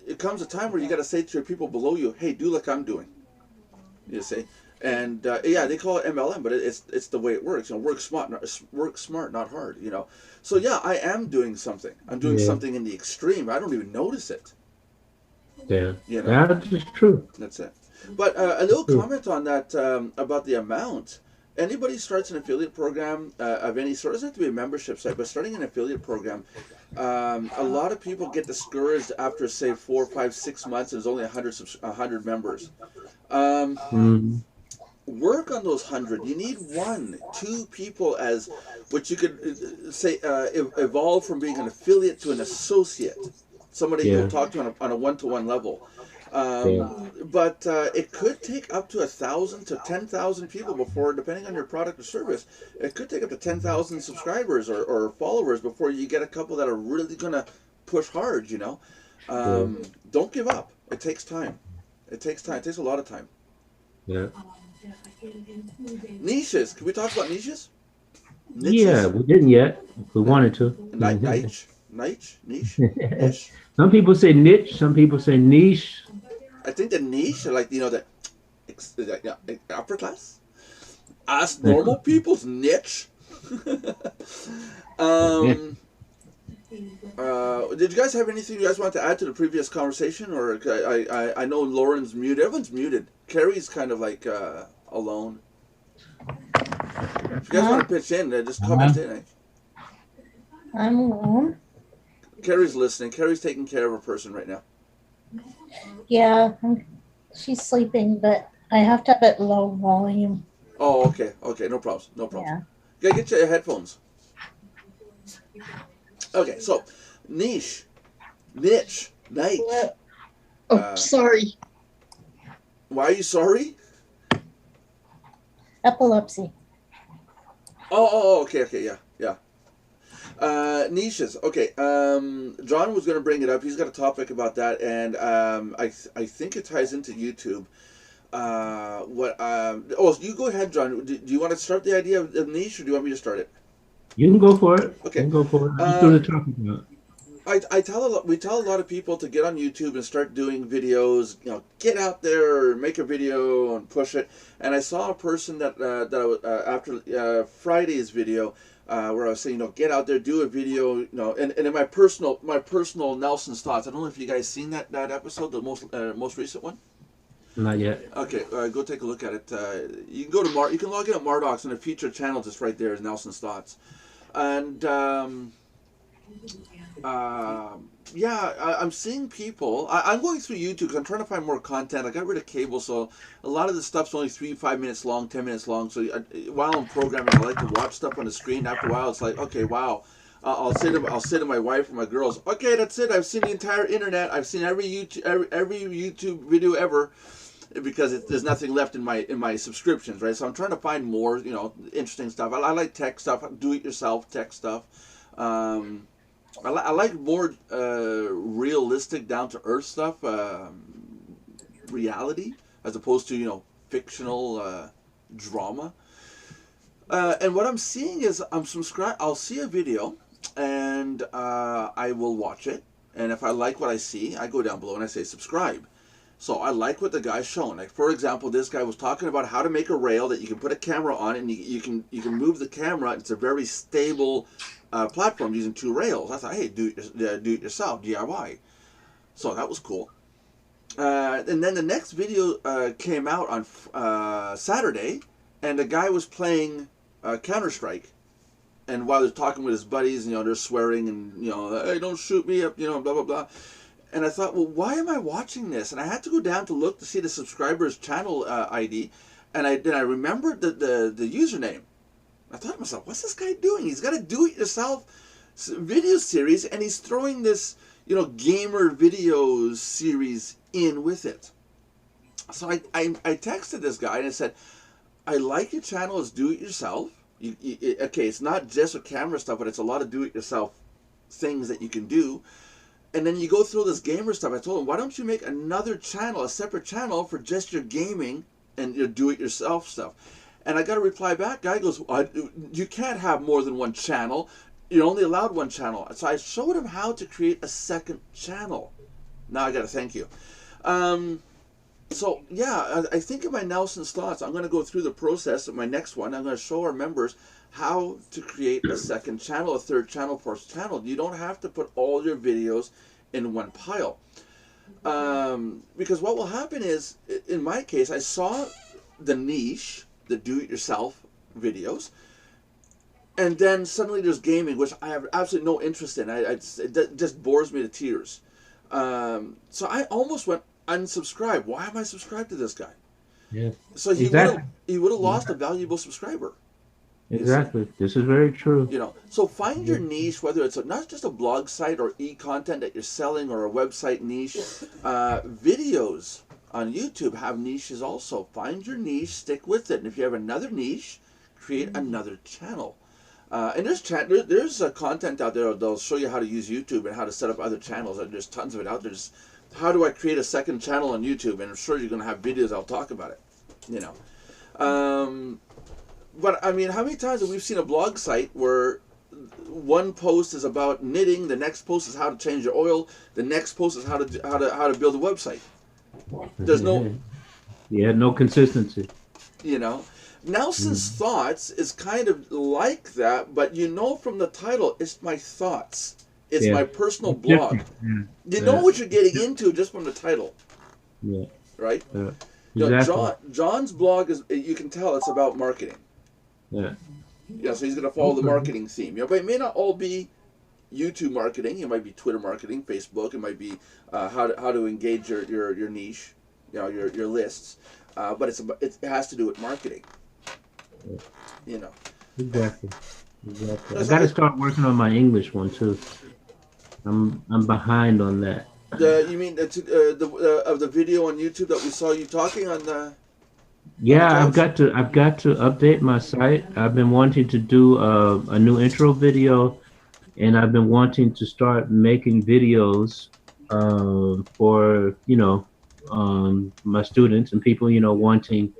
it comes a time where you got to say to your people below you, "Hey, do like I'm doing." You see, And yeah, they call it MLM, but it's the way it works. Work smart, not hard. So yeah, I am doing something. I'm doing Yeah. something in the extreme. I don't even notice it. Yeah. You know, That is true. that's it. But a little True. comment on that about the amount. Anybody starts an affiliate program of any sort, it doesn't have to be a membership site, but starting an affiliate program, a lot of people get discouraged after, say, 4, 5, 6 months, and there's only 100 members. Mm. Work on those 100. You need 1, 2 people as what you could say evolve from being an affiliate to an associate, somebody Yeah. you'll talk to on a one-to-one level. Yeah. But it could take up to 1,000 to 10,000 people before, depending on your product or service, it could take up to 10,000 subscribers or followers before you get a couple that are really gonna push hard. Don't give up. It takes time. It takes time. It takes a lot of time. Yeah. Niches. Can we talk about niches? Yeah, we didn't yet. If we wanted to. Niche. Niche. Some people say niche. Some people say niche. I think the niche, like the upper class, us normal people's niche. Did you guys have anything you guys want to add to the previous conversation, or I know Lauren's muted. Everyone's muted. Carrie's kind of like alone. If you guys want to pitch in, just comment in. I'm alone. Carrie's listening. Carrie's taking care of a person right now. Yeah, she's sleeping, but I have to have it low volume. Oh, okay, no problems, Yeah. You gotta get your headphones. Okay, so niche, niche. Sorry. Why are you sorry? Epilepsy. Oh, okay, yeah. Niches. Okay. John was going to bring it up. He's got a topic about that, and I think it ties into YouTube. You go ahead, John. Do you want to start the idea of niche, or do you want me to start it? You can go for it. Okay. You can go for it. Just throw the topic out. We tell a lot of people to get on YouTube and start doing videos. Get out there, make a video, and push it. And I saw a person that after Friday's video, where I was saying, get out there, do a video, and in my personal Nelson's thoughts. I don't know if you guys seen that episode, the most recent one. Not yet. Okay, go take a look at it. You can go to you can log in at Mardox, and the featured channel just right there is Nelson's thoughts, and I'm seeing people. I'm going through YouTube because I'm trying to find more content. I got rid of cable, so a lot of the stuff's only 3-5 minutes long, 10 minutes long. So while I'm programming, I like to watch stuff on the screen. After a while, it's like, okay, wow. I'll say to my wife or my girls, okay, that's it. I've seen the entire internet. I've seen every YouTube video ever, because there's nothing left in my subscriptions, right? So I'm trying to find more, interesting stuff. I like tech stuff, do-it-yourself tech stuff. I like more realistic, down-to-earth stuff, reality, as opposed to, fictional drama. And what I'm seeing is I'll see a video, and I will watch it. And if I like what I see, I go down below and I say subscribe. So I like what the guy's showing. Like, for example, this guy was talking about how to make a rail that you can put a camera on, and you can move the camera. It's a very stable platform using 2 rails. I thought, hey, do it yourself, DIY. So that was cool. And then the next video came out on Saturday, and the guy was playing Counter-Strike. And while they're talking with his buddies, they're swearing and, hey, don't shoot me up, blah, blah, blah. And I thought, well, why am I watching this? And I had to go down to look to see the subscriber's channel ID. And I remembered the username. I thought to myself, what's this guy doing? He's got a do-it-yourself video series, and he's throwing this, gamer video series in with it. So I texted this guy and I said, I like your channel as do-it-yourself. Okay, it's not just a camera stuff, but it's a lot of do-it-yourself things that you can do. And then you go through this gamer stuff. I told him, why don't you make another channel, a separate channel for just your gaming and your do-it-yourself stuff? And I got a reply back. Guy goes, you can't have more than one channel. You're only allowed one channel. So I showed him how to create a second channel. Now I got to thank you. So yeah, I think in my Nelson's thoughts, I'm going to go through the process of my next one. I'm going to show our members how to create a second channel, a third channel, fourth channel. You don't have to put all your videos in one pile. Because what will happen is, in my case, I saw the niche, the do-it-yourself videos, and then suddenly there's gaming, which I have absolutely no interest in. It just bores me to tears. So I almost went unsubscribe. Why am I subscribed to this guy? Yeah. So he would have lost a valuable subscriber. Exactly. This is very true. You know, so find your niche, whether it's not just a blog site or e-content that you're selling or a website niche. Videos on YouTube have niches also. Find your niche, stick with it, and if you have another niche, create another channel. And there's content out there that'll show you how to use YouTube and how to set up other channels. And there's tons of it out there. Just, how do I create a second channel on YouTube? And I'm sure you're going to have videos. I'll talk about it. You know. But I mean, how many times have we seen a blog site where one post is about knitting, the next post is how to change your oil, the next post is how to build a website. There's no consistency. You know, Nelson's thoughts is kind of like that, but you know from the title, it's my thoughts. It's my personal blog. You know what you're getting into just from the title. Yeah. Right? Yeah. You know, Exactly. John's blog is, you can tell it's about marketing. Yeah. Yeah, so he's going to follow the marketing theme. You know, but it may not all be YouTube marketing. It might be Twitter marketing, Facebook. It might be how to engage your niche, you know, your lists. But it has to do with marketing. You know. Exactly. I got to start working on my English one too. I'm behind on that. You mean of the video on YouTube that we saw you talking on the? Yeah, I've got to update my site. I've been wanting to do a new intro video, and I've been wanting to start making videos for my students and people wanting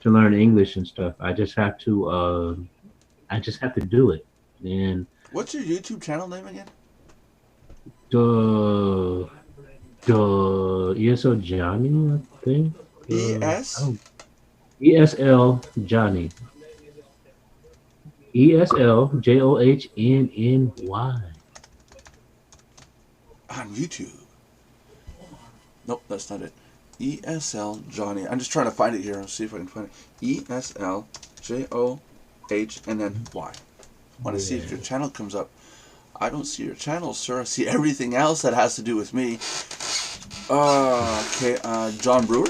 to learn English and stuff. I just have to do it. And what's your YouTube channel name again? The ESL Johnny, I think. ESL Johnny. ESLJOHNNY. On YouTube. Nope, that's not it. ESL Johnny. I'm just trying to find it here. Let's see if I can find it. ESLJOHNNY. Want to see if your channel comes up. I don't see your channel, sir. I see everything else that has to do with me. Okay, John Brewer?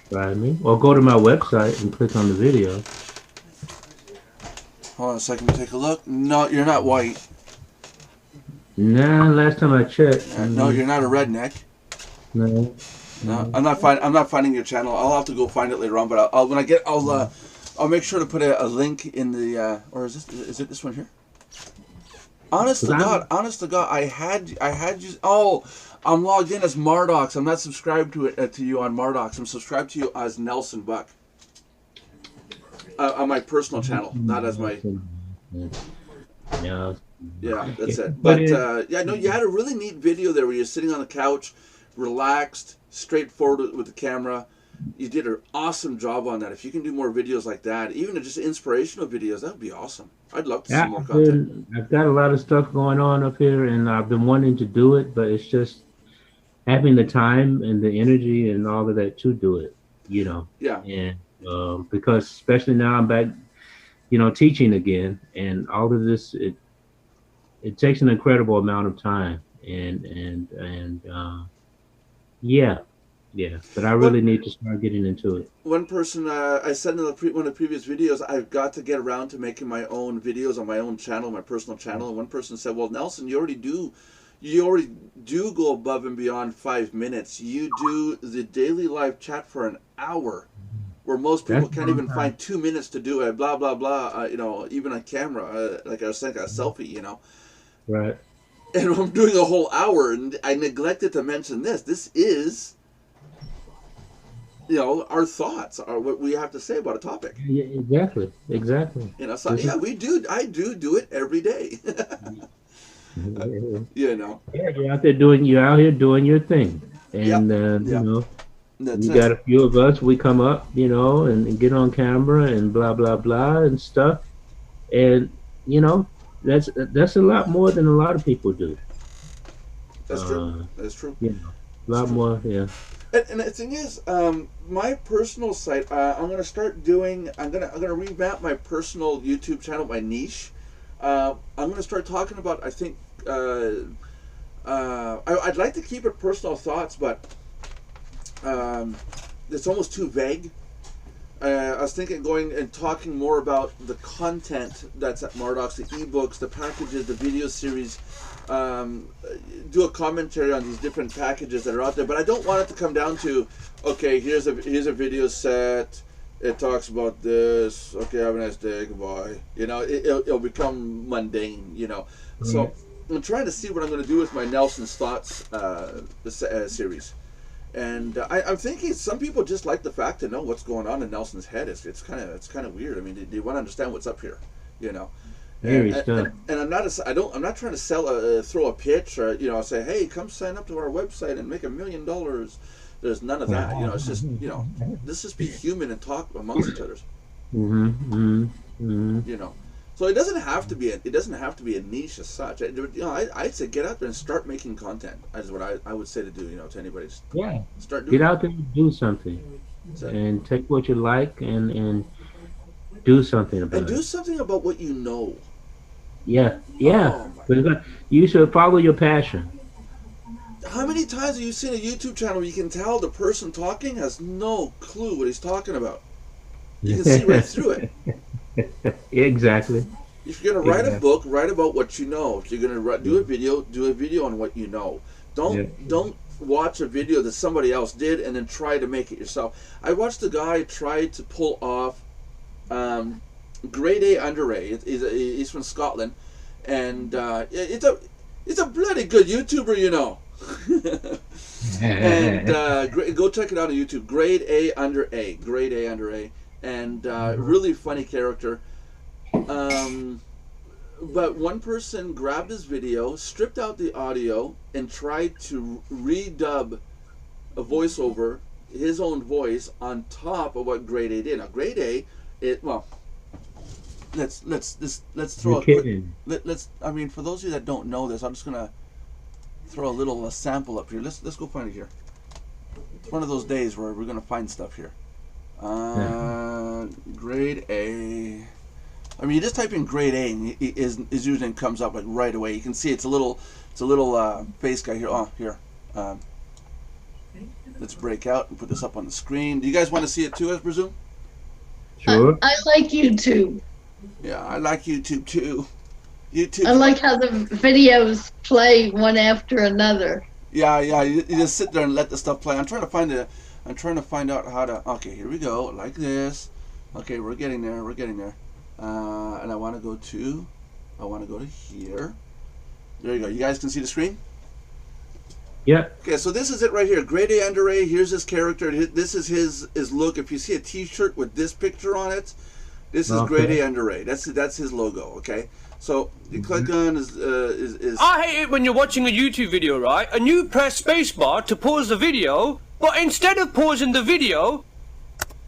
Try me. Or go to my website and click on the video. Hold on a second, let me take a look. No, you're not white. Nah, last time I checked. No, you're not a redneck. No. No, I'm not finding your channel. I'll have to go find it later on. But I'll make sure to put a link in the or is it this one here? Honest to God, I had you. Oh, I'm logged in as Mardox. I'm not subscribed to you on Mardox. I'm subscribed to you as Nelson Buck on my personal channel, not as my. Yeah. Yeah, that's it. But you had a really neat video there where you're sitting on the couch, relaxed, straightforward with the camera. You did an awesome job on that. If you can do more videos like that, even just inspirational videos, that would be awesome. I'd love to see more content. I've got a lot of stuff going on up here, and I've been wanting to do it, but it's just having the time and the energy and all of that to do it, Yeah. And because especially now I'm back, teaching again, and all of this, it takes an incredible amount of time, but I really need to start getting into it. One person, I said in one of the previous videos, I've got to get around to making my own videos on my own channel, my personal channel. And one person said, well, Nelson, you already do go above and beyond 5 minutes. You do the daily live chat for an hour, where most people can't even find 2 minutes to do it, blah, blah, blah, even on camera, like I was saying, a selfie, Right. And I'm doing a whole hour, and I neglected to mention this. This is... our thoughts are what we have to say about a topic. Yeah, exactly. So we do. I do it every day. Yeah, you're out here doing your thing, and That's You it. got a few of us. We come up, and get on camera and blah blah blah and stuff. And you know, that's a lot more than a lot of people do. That's true. Uh, That's true. a lot more. Yeah. And the thing is, my personal site, I'm gonna start doing. I'm gonna revamp my personal YouTube channel, my niche. I'm gonna start talking about. I think I'd like to keep it personal thoughts, but it's almost too vague. I was thinking going and talking more about the content that's at Mardox, the ebooks, the packages, the video series. Do a commentary on these different packages that are out there, but I don't want it to come down to, okay, here's a video set. It talks about this. Okay, have a nice day. Goodbye. It'll become mundane. So I'm trying to see what I'm going to do with my Nelson's Thoughts series. And I'm thinking some people just like the fact to know what's going on in Nelson's head. It's kind of weird. I mean, they want to understand what's up here, Very And stuff. I'm not trying to sell throw a pitch or say, hey, come sign up to our website and make $1 million. There's none of that. It's just let's just be human and talk amongst each other. So it doesn't have to be a niche as such. I'd say get out there and start making content. That's what I would say to do. To anybody. Just Yeah. start doing. Get out there and do something, So- and take what you like and do something about and it. do something about what you know. Yeah. Oh, my- Because you should follow your passion. How many times have you seen a YouTube channel where you can tell the person talking has no clue what he's talking about? You can see right through it. Exactly. If you're gonna write a book, write about what you know. If you're gonna do a video on what you know. Don't watch a video that somebody else did and then try to make it yourself. I watched a guy try to pull off grade A under A. He's from Scotland, and it's a bloody good YouTuber, And go check it out on YouTube. Grade A under A. Grade A under A. And really funny character. But one person grabbed his video, stripped out the audio, and tried to redub a voiceover, his own voice, on top of what Grade A did. Now, Grade A, let's throw You're a quick. kidding. I mean, for those of you that don't know this, I'm just gonna throw a little sample up here. Let's go find it here. It's one of those days where we're gonna find stuff here. Grade A. I mean, you just type in Grade A, and his username comes up like right away. You can see it's a little face guy here. Oh, here. Let's break out and put this up on the screen. Do you guys want to see it too, I presume? Sure. I like YouTube. Yeah, I like YouTube too. I like how the videos play one after another. Yeah. You just sit there and let the stuff play. I'm trying to find out how to. Okay, here we go. Like this. Okay, we're getting there. And I want to go to here. There you go. You guys can see the screen? Yeah. Okay, so this is it right here. Grade A under A. Here's his character. This is his look. If you see a T-shirt with this picture on it, this is Grade A under A. That's his logo. Okay. So you click on is. I hate it when you're watching a YouTube video, right? And you press spacebar to pause the video, but instead of pausing the video,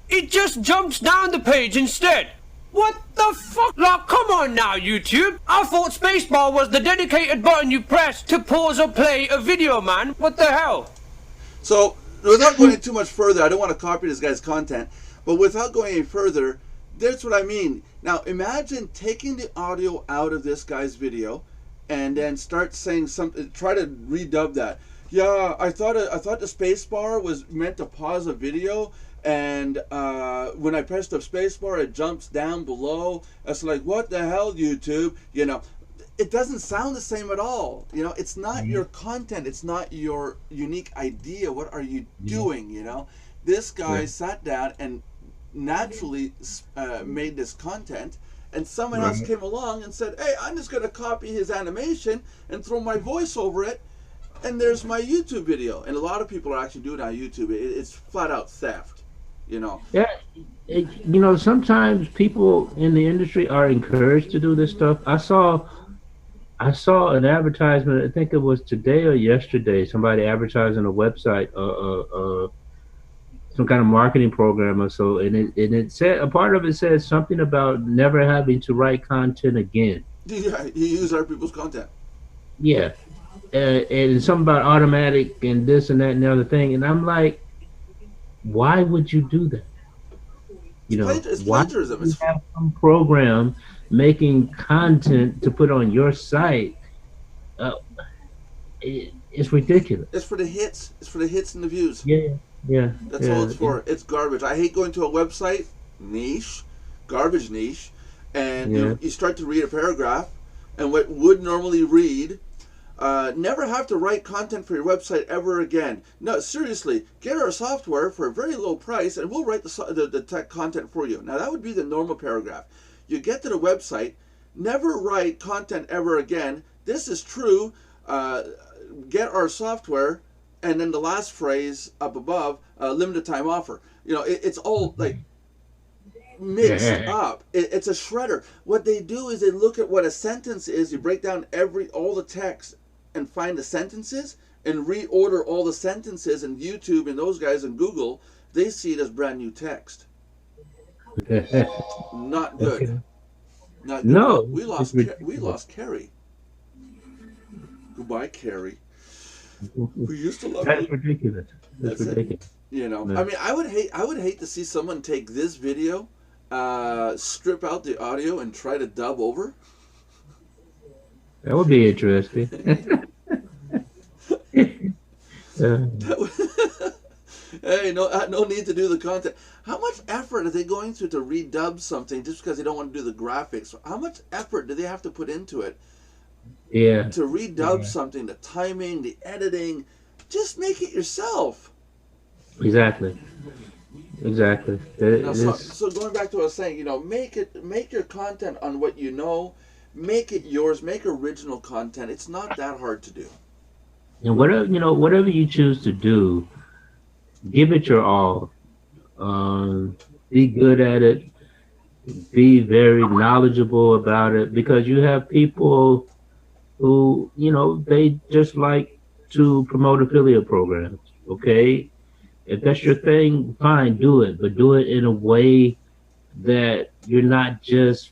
it just jumps down the page instead. What the fuck? Like, come on now, YouTube. I thought spacebar was the dedicated button you press to pause or play a video, man. What the hell? So, without going too much further, I don't want to copy this guy's content, but without going any further, that's what I mean. Now, imagine taking the audio out of this guy's video and then start saying something, try to redub that. Yeah, I thought the space bar was meant to pause a video, and when I press the space bar, it jumps down below. It's like, what the hell, YouTube? It doesn't sound the same at all. It's not your content. It's not your unique idea. What are you doing? This guy sat down and naturally made this content, and someone else came along and said, hey, I'm just going to copy his animation and throw my voice over it, and there's my YouTube video. And a lot of people are actually doing it on YouTube. It's flat out theft. Yeah. Sometimes people in the industry are encouraged to do this stuff. I saw an advertisement. I think it was today or yesterday. Somebody advertising a website, some kind of marketing program or so, and it said a part of it says something about never having to write content again. Yeah, you use other people's content. Yeah, and something about automatic and this and that and the other thing, and I'm like, why would you do that? You know, It's why plagiarism. do you have some program making content to put on your site? Uh, it's ridiculous. It's for the hits. It's for the hits and the views. Yeah, yeah, That's yeah, all it's for. It's garbage. I hate going to a website, niche, garbage niche, and Yeah. you start to read a paragraph, and what would normally read, never have to write content for your website ever again. No, seriously, get our software for a very low price, and we'll write the tech content for you. Now, that would be the normal paragraph. You get to the website, never write content ever again. This is true. Get our software, and then the last phrase up above, limited time offer. You know, it's all like mixed up. It's a shredder. What they do is they look at what a sentence is. You break down all the text and find the sentences and reorder all the sentences. And YouTube and those guys in Google, they see it as brand new text. Not good. Okay. Not good. No, we lost Carrie. Goodbye, Carrie. We used to love That's her. ridiculous. That's That's it. ridiculous. You know, Yeah. I mean, I would hate to see someone take this video, strip out the audio, and try to dub over. That would be interesting. That would- Hey, no need to do the content. How much effort are they going through to redub something just because they don't want to do the graphics? How much effort do they have to put into it Yeah. to redub Yeah. something? The timing, the editing. Just make it yourself. Exactly. Exactly. Now, so going back to what I was saying, you know, make your content on what you know, make it yours, make original content. It's not that hard to do. And whatever you choose to do, give it your all. Be good at it. Be very knowledgeable about it, because you have people who, they just like to promote affiliate programs. Okay, if that's your thing, fine, do it, but do it in a way that you're not just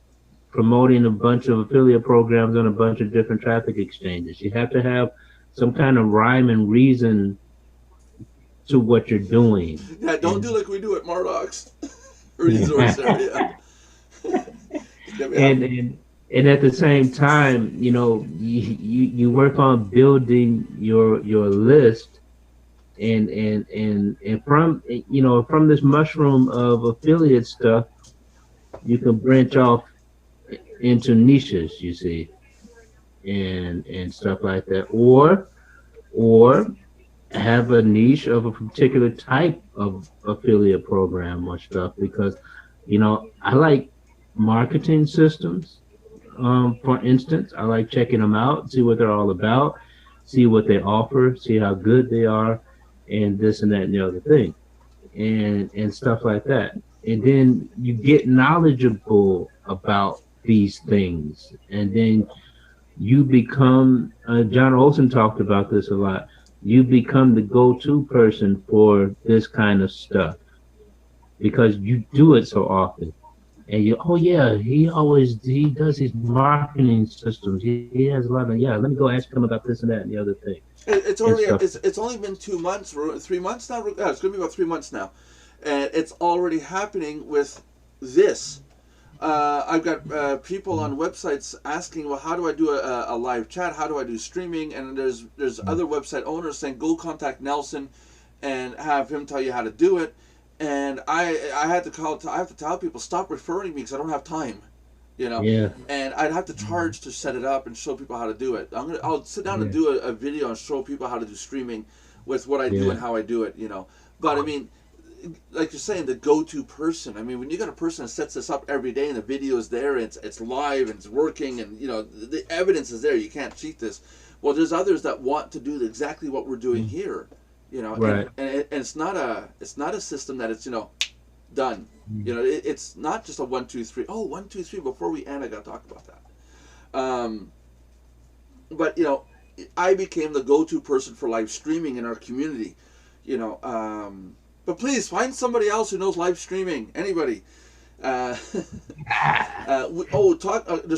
promoting a bunch of affiliate programs on a bunch of different traffic exchanges. You have to have some kind of rhyme and reason to what you're doing. Yeah, don't do like we do at Mardox Resource Area. And at the same time, you work on building your list, and from this mushroom of affiliate stuff, you can branch off into niches, you see, and stuff like that, or have a niche of a particular type of affiliate program or stuff, because I like marketing systems. For instance, I like checking them out, see what they're all about, see what they offer, see how good they are, and this and that and the other thing, and stuff like that. And then you get knowledgeable about these things, and then you become, John Olson talked about this a lot, you become the go-to person for this kind of stuff because you do it so often. And he does his marketing systems. He has a lot of, let me go ask him about this and that and the other thing. It's only been 2 months, 3 months now. Yeah, it's going to be about 3 months now, and it's already happening with this. I've got people on websites asking, well, how do I do a live chat? How do I do streaming? And there's other website owners saying, go contact Nelson and have him tell you how to do it. And I have to tell people, stop referring me because I don't have time, Yeah. And I'd have to charge to set it up and show people how to do it. I'll sit down and do a video and show people how to do streaming with what I do and how I do it, But I mean, like you're saying, the go-to person. I mean, when you got a person that sets this up every day and the video is there, and it's live and it's working, and the evidence is there. You can't cheat this. Well, there's others that want to do exactly what we're doing here. Right. And it's not a system that it's done. It's not just a 1 2 3. Oh, 1 2 3. Before we end, I got to talk about that. But I became the go-to person for live streaming in our community. But please find somebody else who knows live streaming. Anybody. There's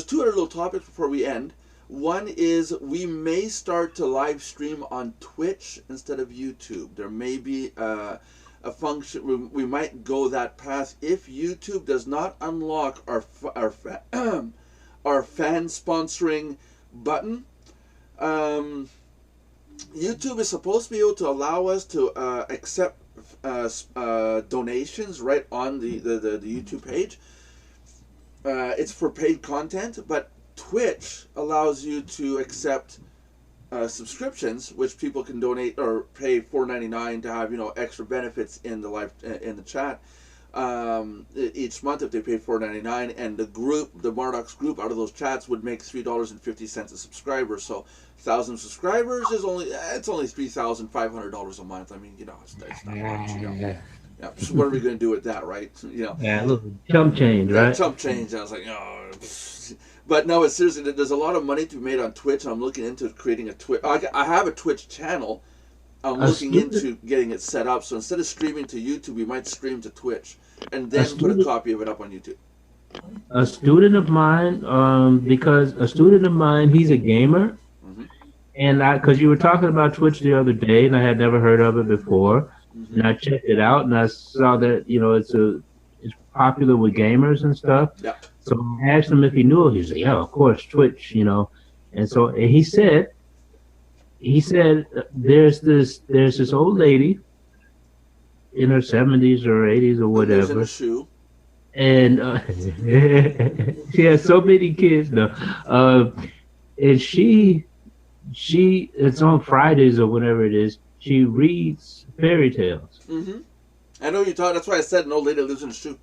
two other little topics before we end. One is we may start to live stream on Twitch instead of YouTube. There may be a function, we might go that path if YouTube does not unlock our fan sponsoring button. YouTube is supposed to be able to allow us to accept donations right on the YouTube page. It's for paid content, but Twitch allows you to accept subscriptions, which people can donate or pay $4.99 to have extra benefits in the in the chat each month if they pay $4.99, and the Mardox group out of those chats would make $3.50 a subscriber. So 1,000 subscribers is only $3,500 a month. I mean, it's not much. Yeah, so what are we going to do with that, right? Yeah, look, chump change, right? Chump change. I was like, oh. But no, it's seriously, there's a lot of money to be made on Twitch. I'm looking into creating a Twitch. I have a Twitch channel. I'm looking into getting it set up. So instead of streaming to YouTube, we might stream to Twitch and then put a copy of it up on YouTube. A student of mine, he's a gamer. Mm-hmm. And because you were talking about Twitch the other day, and I had never heard of it before. Mm-hmm. And I checked it out, and I saw that it's popular with gamers and stuff. Yeah. So I asked him if he knew. He said, "Yeah, of course, Twitch." And so he said, there's this old lady in her 70s or 80s or whatever. In a shoe. And she has so many kids now. And she it's on Fridays or whenever it is. She reads fairy tales. Mm-hmm. I know you talk. That's why I said an old lady lives in a shoe.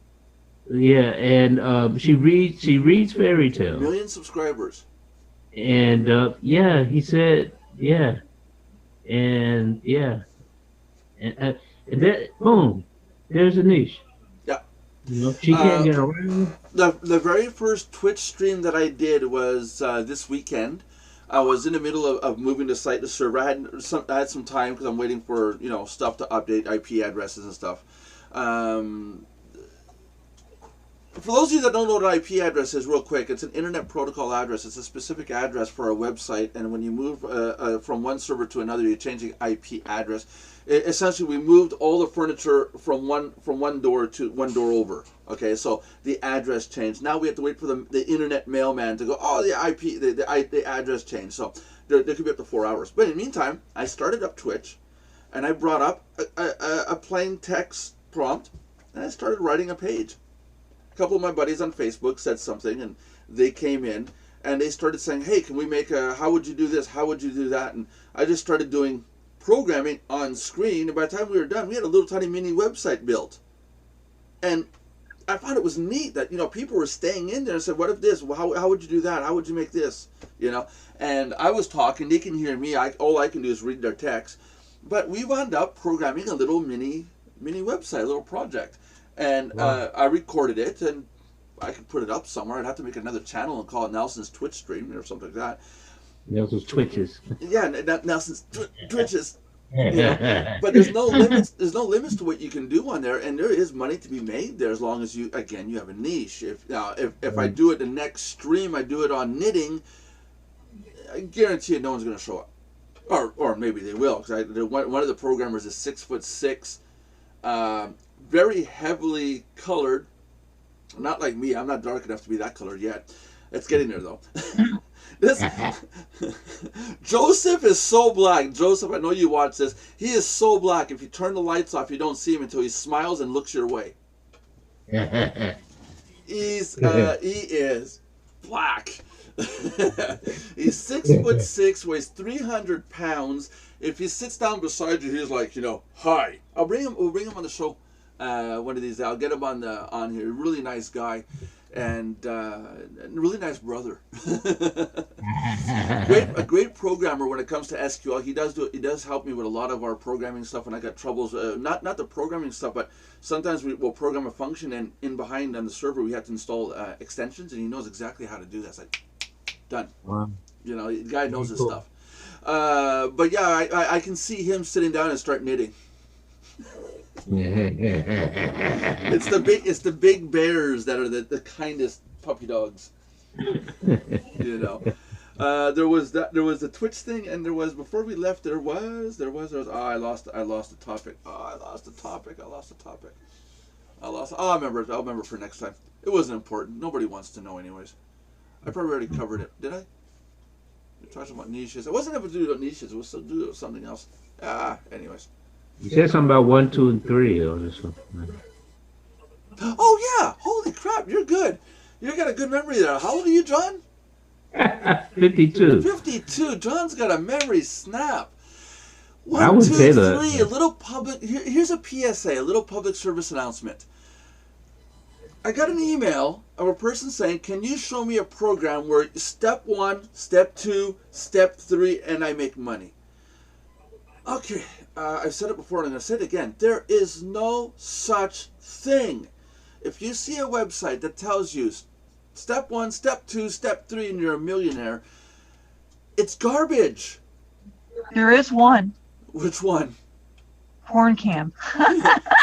Yeah, and she reads fairy tales. 1 million subscribers. And he said, and that, boom, there's a niche. Yeah. She can't get around. The very first Twitch stream that I did was this weekend. I was in the middle of moving the site to server. I had some time because I'm waiting for stuff to update, IP addresses and stuff. For those of you that don't know what an IP address is, real quick, it's an internet protocol address. It's a specific address for a website, and when you move from one server to another, you're changing IP address. Essentially, we moved all the furniture from one door to one door over. Okay, so the address changed. Now we have to wait for the internet mailman to go, oh, the IP, the address changed. So there could be up to 4 hours. But in the meantime, I started up Twitch, and I brought up a plain text prompt, and I started writing a page. A couple of my buddies on Facebook said something, and they came in, and they started saying, hey, can we make how would you do this? How would you do that? And I just started doing programming on screen, and by the time we were done, we had a little tiny mini website built. And I found it was neat that, people were staying in there and said, what if this? Well, how would you do that? How would you make this? And I was talking, they can hear me, all I can do is read their text. But we wound up programming a little mini website, a little project. And I recorded it, and I could put it up somewhere. I'd have to make another channel and call it Nelson's Twitch stream or something like that. Nelson's Twitches. Yeah, Nelson's Twitches. But there's no limits. There's no limits to what you can do on there, and there is money to be made there as long as you have a niche. If I do it the next stream, I do it on knitting, I guarantee you no one's going to show up, or maybe they will, because one of the programmers is 6'6". Very heavily colored, not like me. I'm not dark enough to be that colored yet. It's getting there though. Joseph is so black. Joseph, I know you watch this. He is so black. If you turn the lights off, you don't see him until he smiles and looks your way. He is black. He's 6'6", weighs 300 pounds. If he sits down beside you, he's like, hi. We'll bring him on the show. One of these, I'll get him on here. Really nice guy, and really nice brother. A great programmer when it comes to SQL. He does help me with a lot of our programming stuff when I got troubles. Not the programming stuff, but sometimes we'll program a function, and in behind on the server we have to install extensions, and he knows exactly how to do that. It's like done. Wow. The guy knows his stuff. But yeah, I can see him sitting down and start knitting. It's the big bears that are the kindest puppy dogs. You know. There was the Twitch thing, and there was before we left. There was. Oh, I lost the topic. Oh, I lost the topic. I'll remember it. I'll remember for next time. It wasn't important. Nobody wants to know, anyways. I probably already covered it. Did I? You're talking about niches. It wasn't able to do about niches. It was to do with something else. Anyways. You said something about 1, 2, and 3 or this one. Oh yeah! Holy crap! You're good. You got a good memory there. How old are you, John? 52. 52. John's got a memory snap. I 1, would 2, say 3. that. A little public. Here's a PSA. A little public service announcement. I got an email of a person saying, "Can you show me a program where step 1, step 2, step 3, and I make money?" Okay, I've said it before, and I'm going to say it again. There is no such thing. If you see a website that tells you step 1, step 2, step 3, and you're a millionaire, it's garbage. There is one. Which one? Porn cam.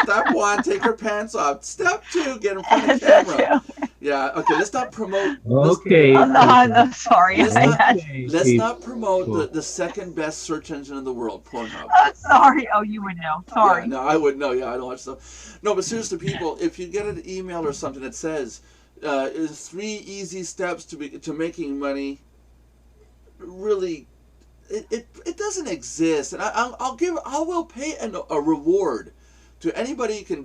Step 1, take your pants off. Step 2, get in front of the camera. Yeah, okay, let's not promote. Okay. I'm sorry. Let's not promote the second best search engine in the world, Pornhub. I'm sorry. Oh, you would know. Sorry. Yeah, no, I would know. Yeah, I don't watch stuff. No, but seriously, people, if you get an email or something that says 3 easy steps to making money, really, it doesn't exist. And I will pay a reward to anybody who can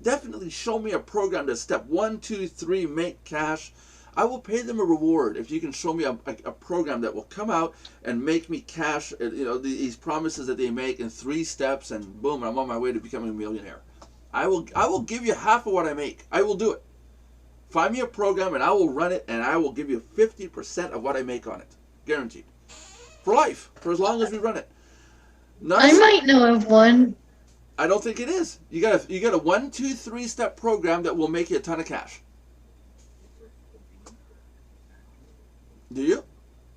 definitely show me a program that step 1, 2, 3 make cash. I will pay them a reward if you can show me a program that will come out and make me cash. You know, these promises that they make in 3 steps, and boom, I'm on my way to becoming a millionaire. I will give you half of what I make. I will do it. Find me a program and I will run it, and I will give you 50% of what I make on it, guaranteed, for life, for as long as we run it. I might know of one. I don't think it is. You got a 1, 2, 3 step program that will make you a ton of cash. Do you?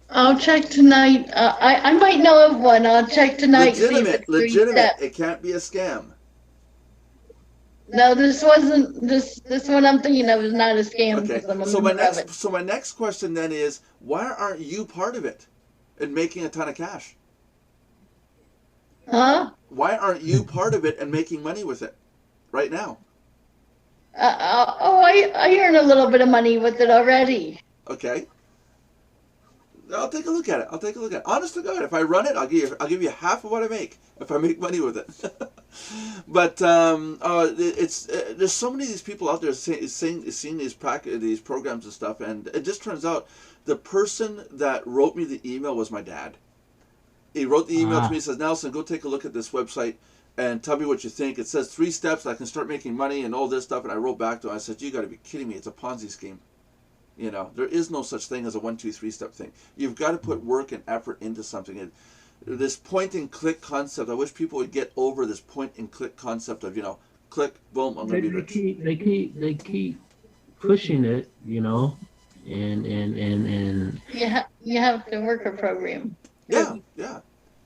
I'll check tonight. I might know of one. I'll check tonight. Legitimate. It can't be a scam. No, this wasn't. This one I'm thinking of is not a scam. Okay. So my next question then is, why aren't you part of it and making a ton of cash? Huh? Why aren't you part of it and making money with it right now? I earn a little bit of money with it already. Okay. I'll take a look at it. Honest to God, if I run it, I'll give you half of what I make if I make money with it. But there's so many of these people out there seeing these programs and stuff, and it just turns out the person that wrote me the email was my dad. He wrote the email to me. He says, "Nelson, go take a look at this website and tell me what you think. It says 3 steps. I can start making money and all this stuff." And I wrote back to him. I said, "You got to be kidding me! It's a Ponzi scheme. You know, there is no such thing as a 1, 2, 3 step thing. You've got to put work and effort into something." This point and click concept, I wish people would get over this point and click concept of, click, boom, I'm going to be rich. They keep pushing it, and You have to work a program. Yeah,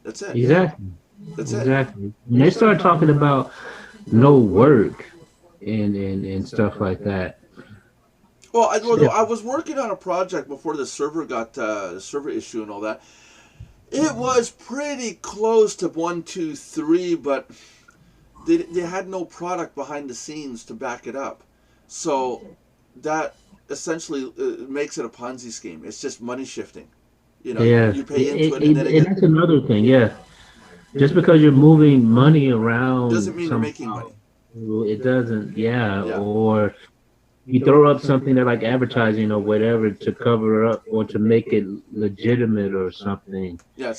that's it. Exactly. That's it. Exactly. When they start talking about no work and stuff like that. Well, I was working on a project before the server got the server issue and all that. It was pretty close to 1, 2, 3, but they had no product behind the scenes to back it up. So that essentially makes it a Ponzi scheme. It's just money shifting. You pay into it, and then that's another thing. Yeah, just because you're moving money around doesn't mean you're making money. It doesn't. Yeah, or you throw up something that like advertising or whatever to cover up or to make it legitimate or something. Yeah,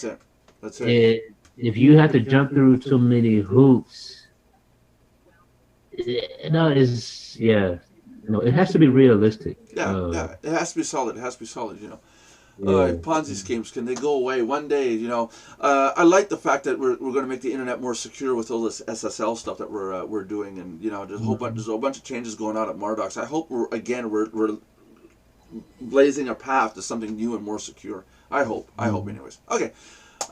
that's it. If you have to jump through too many hoops, it has to be realistic. Yeah, it has to be solid. Ponzi schemes, can they go away one day? I like the fact that we're going to make the internet more secure with all this SSL stuff that we're doing, and there's a whole bunch of changes going on at Mardox. I hope we're blazing a path to something new and more secure. I hope anyways. Okay,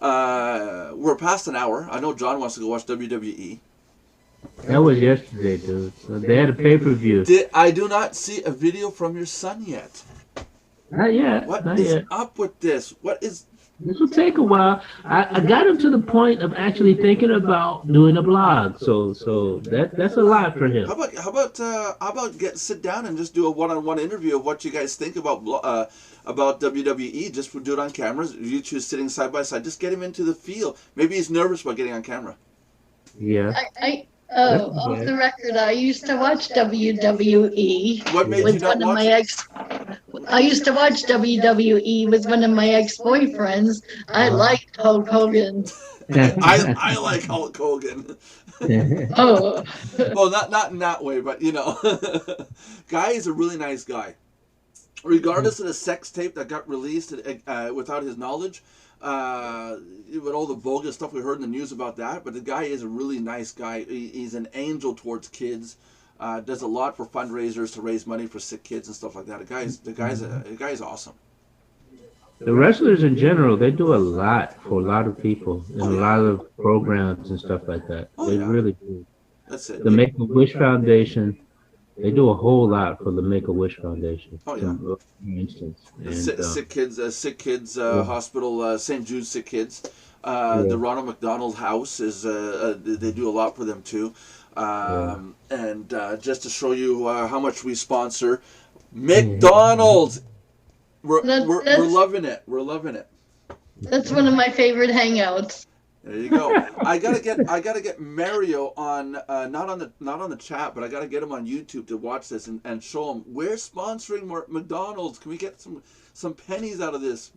we're past an hour. I know John wants to go watch WWE. That was yesterday, dude. So they had a pay-per-view. I do not see a video from your son yet. Not yet. What Not is yet. up with this? What is? This will take a while. I got him to the point of actually thinking about doing a blog. So that's a lot for him. How about sit down and just do a one-on-one interview of what you guys think about WWE? Just do it on cameras. You two sitting side by side. Just get him into the feel. Maybe he's nervous about getting on camera. Yeah. Off the record, I used to watch WWE. What made you with not one of watch my it? ex. I used to watch WWE with one of my ex-boyfriends. I liked Hulk Hogan. I like Hulk Hogan. Oh, Well, not in that way, but Guy is a really nice guy. Regardless of the sex tape that got released without his knowledge, with all the vulgar stuff we heard in the news about that, but the guy is a really nice guy. He's an angel towards kids. Does a lot for fundraisers to raise money for sick kids and stuff like that. The guy's awesome. The wrestlers in general, they do a lot for a lot of people and a lot of programs and stuff like that. They really do. That's it. The Make-A-Wish Foundation, they do a whole lot for the Make-A-Wish Foundation. Oh yeah. For instance, Sick kids hospital, St. Jude's Sick Kids. The Ronald McDonald House is they do a lot for them too. And just to show you how much we sponsor, McDonald's. We're loving it. We're loving it. that's one of my favorite hangouts. There you go. I gotta get Mario on not on the chat, but I gotta get him on YouTube to watch this and show him we're sponsoring McDonald's. Can we get some pennies out of this?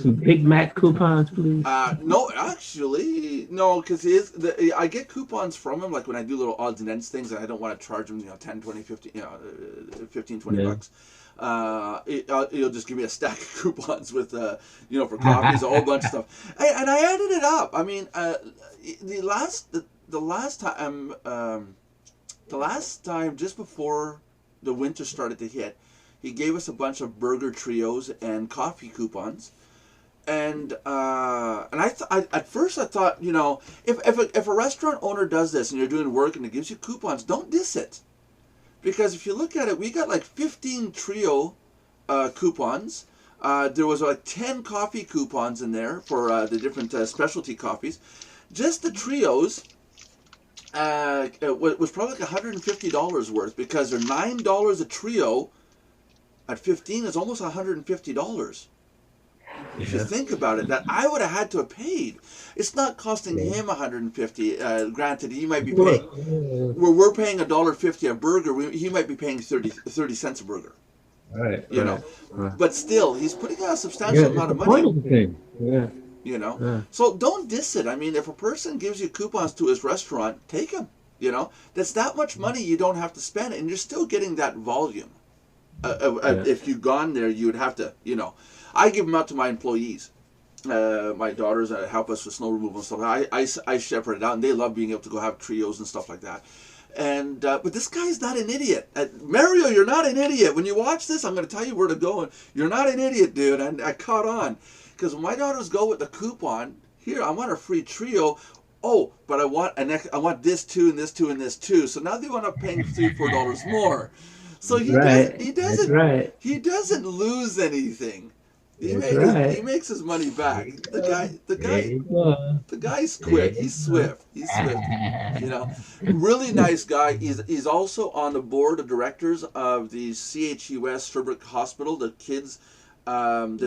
Some Big Mac coupons, please. No, actually, no, because I get coupons from him, like when I do little odds and ends things, and I don't want to charge him, 10, 20, 50, 15, 20 bucks. He'll just give me a stack of coupons with, for coffees, a whole bunch of stuff. And I added it up. I mean, the last time, just before the winter started to hit, he gave us a bunch of burger trios and coffee coupons. And at first I thought, if a restaurant owner does this and you're doing work and it gives you coupons, don't diss it. Because if you look at it, we got like 15 trio coupons. There was like 10 coffee coupons in there for the different specialty coffees. Just the trios was probably like $150 worth, because they're $9 a trio. At 15 is almost $150. If you think about it, that I would have had to have paid. It's not costing him $150. Granted, he might be paying. Where we're paying $1.50 a burger, he might be paying 30 cents a burger. Right. But still, he's putting out a substantial amount of money. So don't diss it. I mean, if a person gives you coupons to his restaurant, take them. That's that much money you don't have to spend, and you're still getting that volume. If you'd gone there, you would have to, I give them out to my employees. My daughters help us with snow removal and stuff. I shepherd it out, and they love being able to go have trios and stuff like that. And but this guy's not an idiot. Mario, you're not an idiot. When you watch this, I'm going to tell you where to go. And you're not an idiot, dude. And I caught on. Because when my daughters go with the coupon, here, I want a free trio. Oh, but I want this too, and this too, and this too. So now they want to pay $3, $4 more. So he doesn't lose anything. He makes his money back. The guy's quick. He's swift. Really nice guy. He's also on the board of directors of the CHUS Sherbrooke Hospital. The kids, the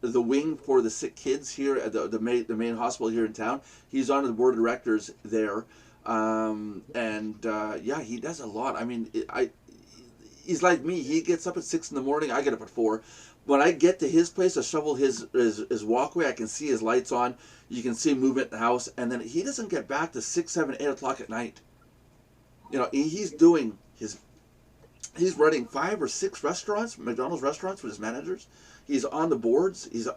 wing for the sick kids here at the main hospital here in town. He's on the board of directors there. He does a lot. I mean, he's like me. He gets up at 6 in the morning. I get up at 4. When I get to his place to shovel his walkway, I can see his lights on. You can see movement in the house, and then he doesn't get back to 6, 7, 8 o'clock at night. He's running 5 or 6 restaurants, McDonald's restaurants, with his managers. He's on the boards. He's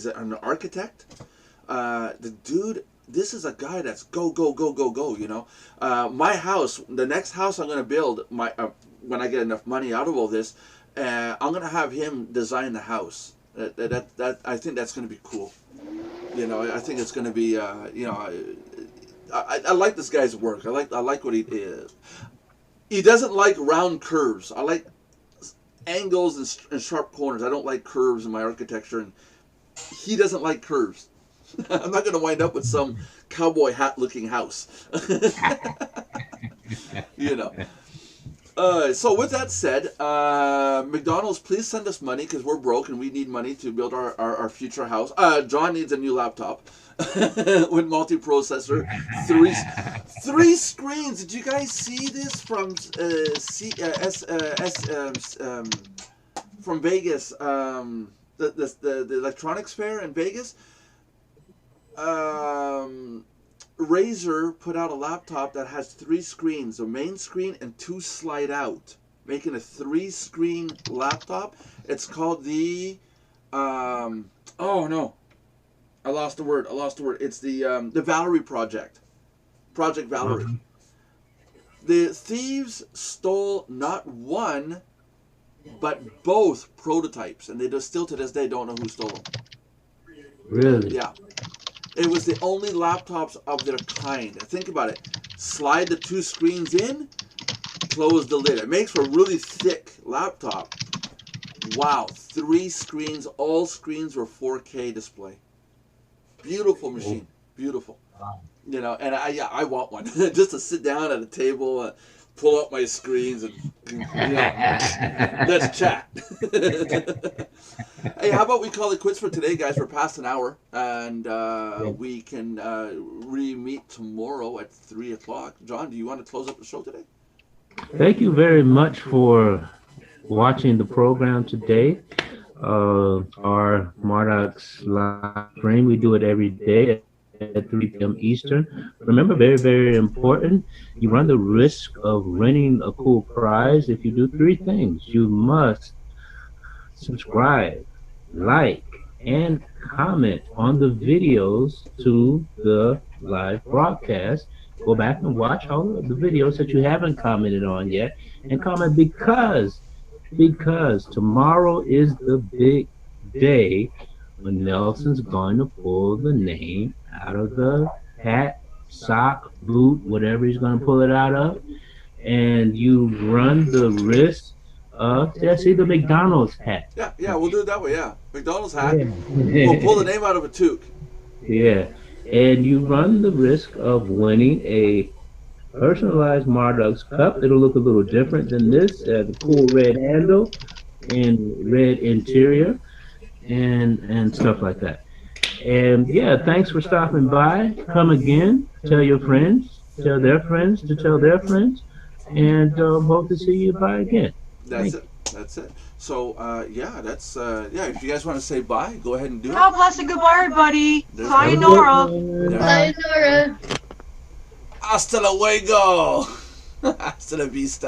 an architect. The dude. This is a guy that's go. My house, the next house I'm going to build, when I get enough money out of all this, I'm going to have him design the house. That I think that's going to be cool. You know, I think it's going to be, you know, I like this guy's work. I like what he is. He doesn't like round curves. I like angles and sharp corners. I don't like curves in my architecture, and he doesn't like curves. I'm not going to wind up with some cowboy hat looking house. You know. So with that said, McDonald's, please send us money because we're broke and we need money to build our future house. John needs a new laptop with multi-processor, three screens. Did you guys see this from from Vegas? The electronics fair in Vegas. Razer put out a laptop that has 3 screens, a main screen and 2 slide out, making a 3-screen laptop. It's called the oh no, I lost the word. It's the Valerie Project. Project Valerie. The thieves stole not one, but both prototypes, and they just still to this day don't know who stole them. Really? Yeah. It was the only laptops of their kind. Think about it. Slide the 2 screens in, close the lid. It makes for a really thick laptop. Wow, 3 screens. All screens were 4K display. Beautiful machine. Beautiful. You know, and I want one. Just to sit down at a table, pull up my screens, and you know, let's chat. Hey, how about we call it quits for today, guys? We're past an hour, and we can re-meet tomorrow at 3 o'clock. John, do you want to close up the show today? Thank you very much for watching the program today. Our Mardox live stream, we do it every day at 3 p.m. Eastern. Remember, very, very important, you run the risk of winning a cool prize if you do 3 things. You must subscribe, like, and comment on the videos to the live broadcast. Go back and watch all of the videos that you haven't commented on yet, and comment because tomorrow is the big day when Nelson's going to pull the name out of the hat, sock, boot, whatever he's going to pull it out of, and you run the risk of, let's see, the McDonald's hat. Yeah, we'll do it that way, yeah. McDonald's hat. Yeah. We'll pull the name out of a toque. Yeah, and you run the risk of winning a personalized Mardox cup. It'll look a little different than this. The cool red handle and red interior and stuff like that. And yeah, thanks for stopping by. Come again. Tell your friends. Tell their friends to tell their friends. And hope to see you by again. That's it. So, if you guys want to say bye, go ahead and do it. God bless and goodbye, everybody. There's Sayonara. Sayonara. Hasta luego. Hasta la vista.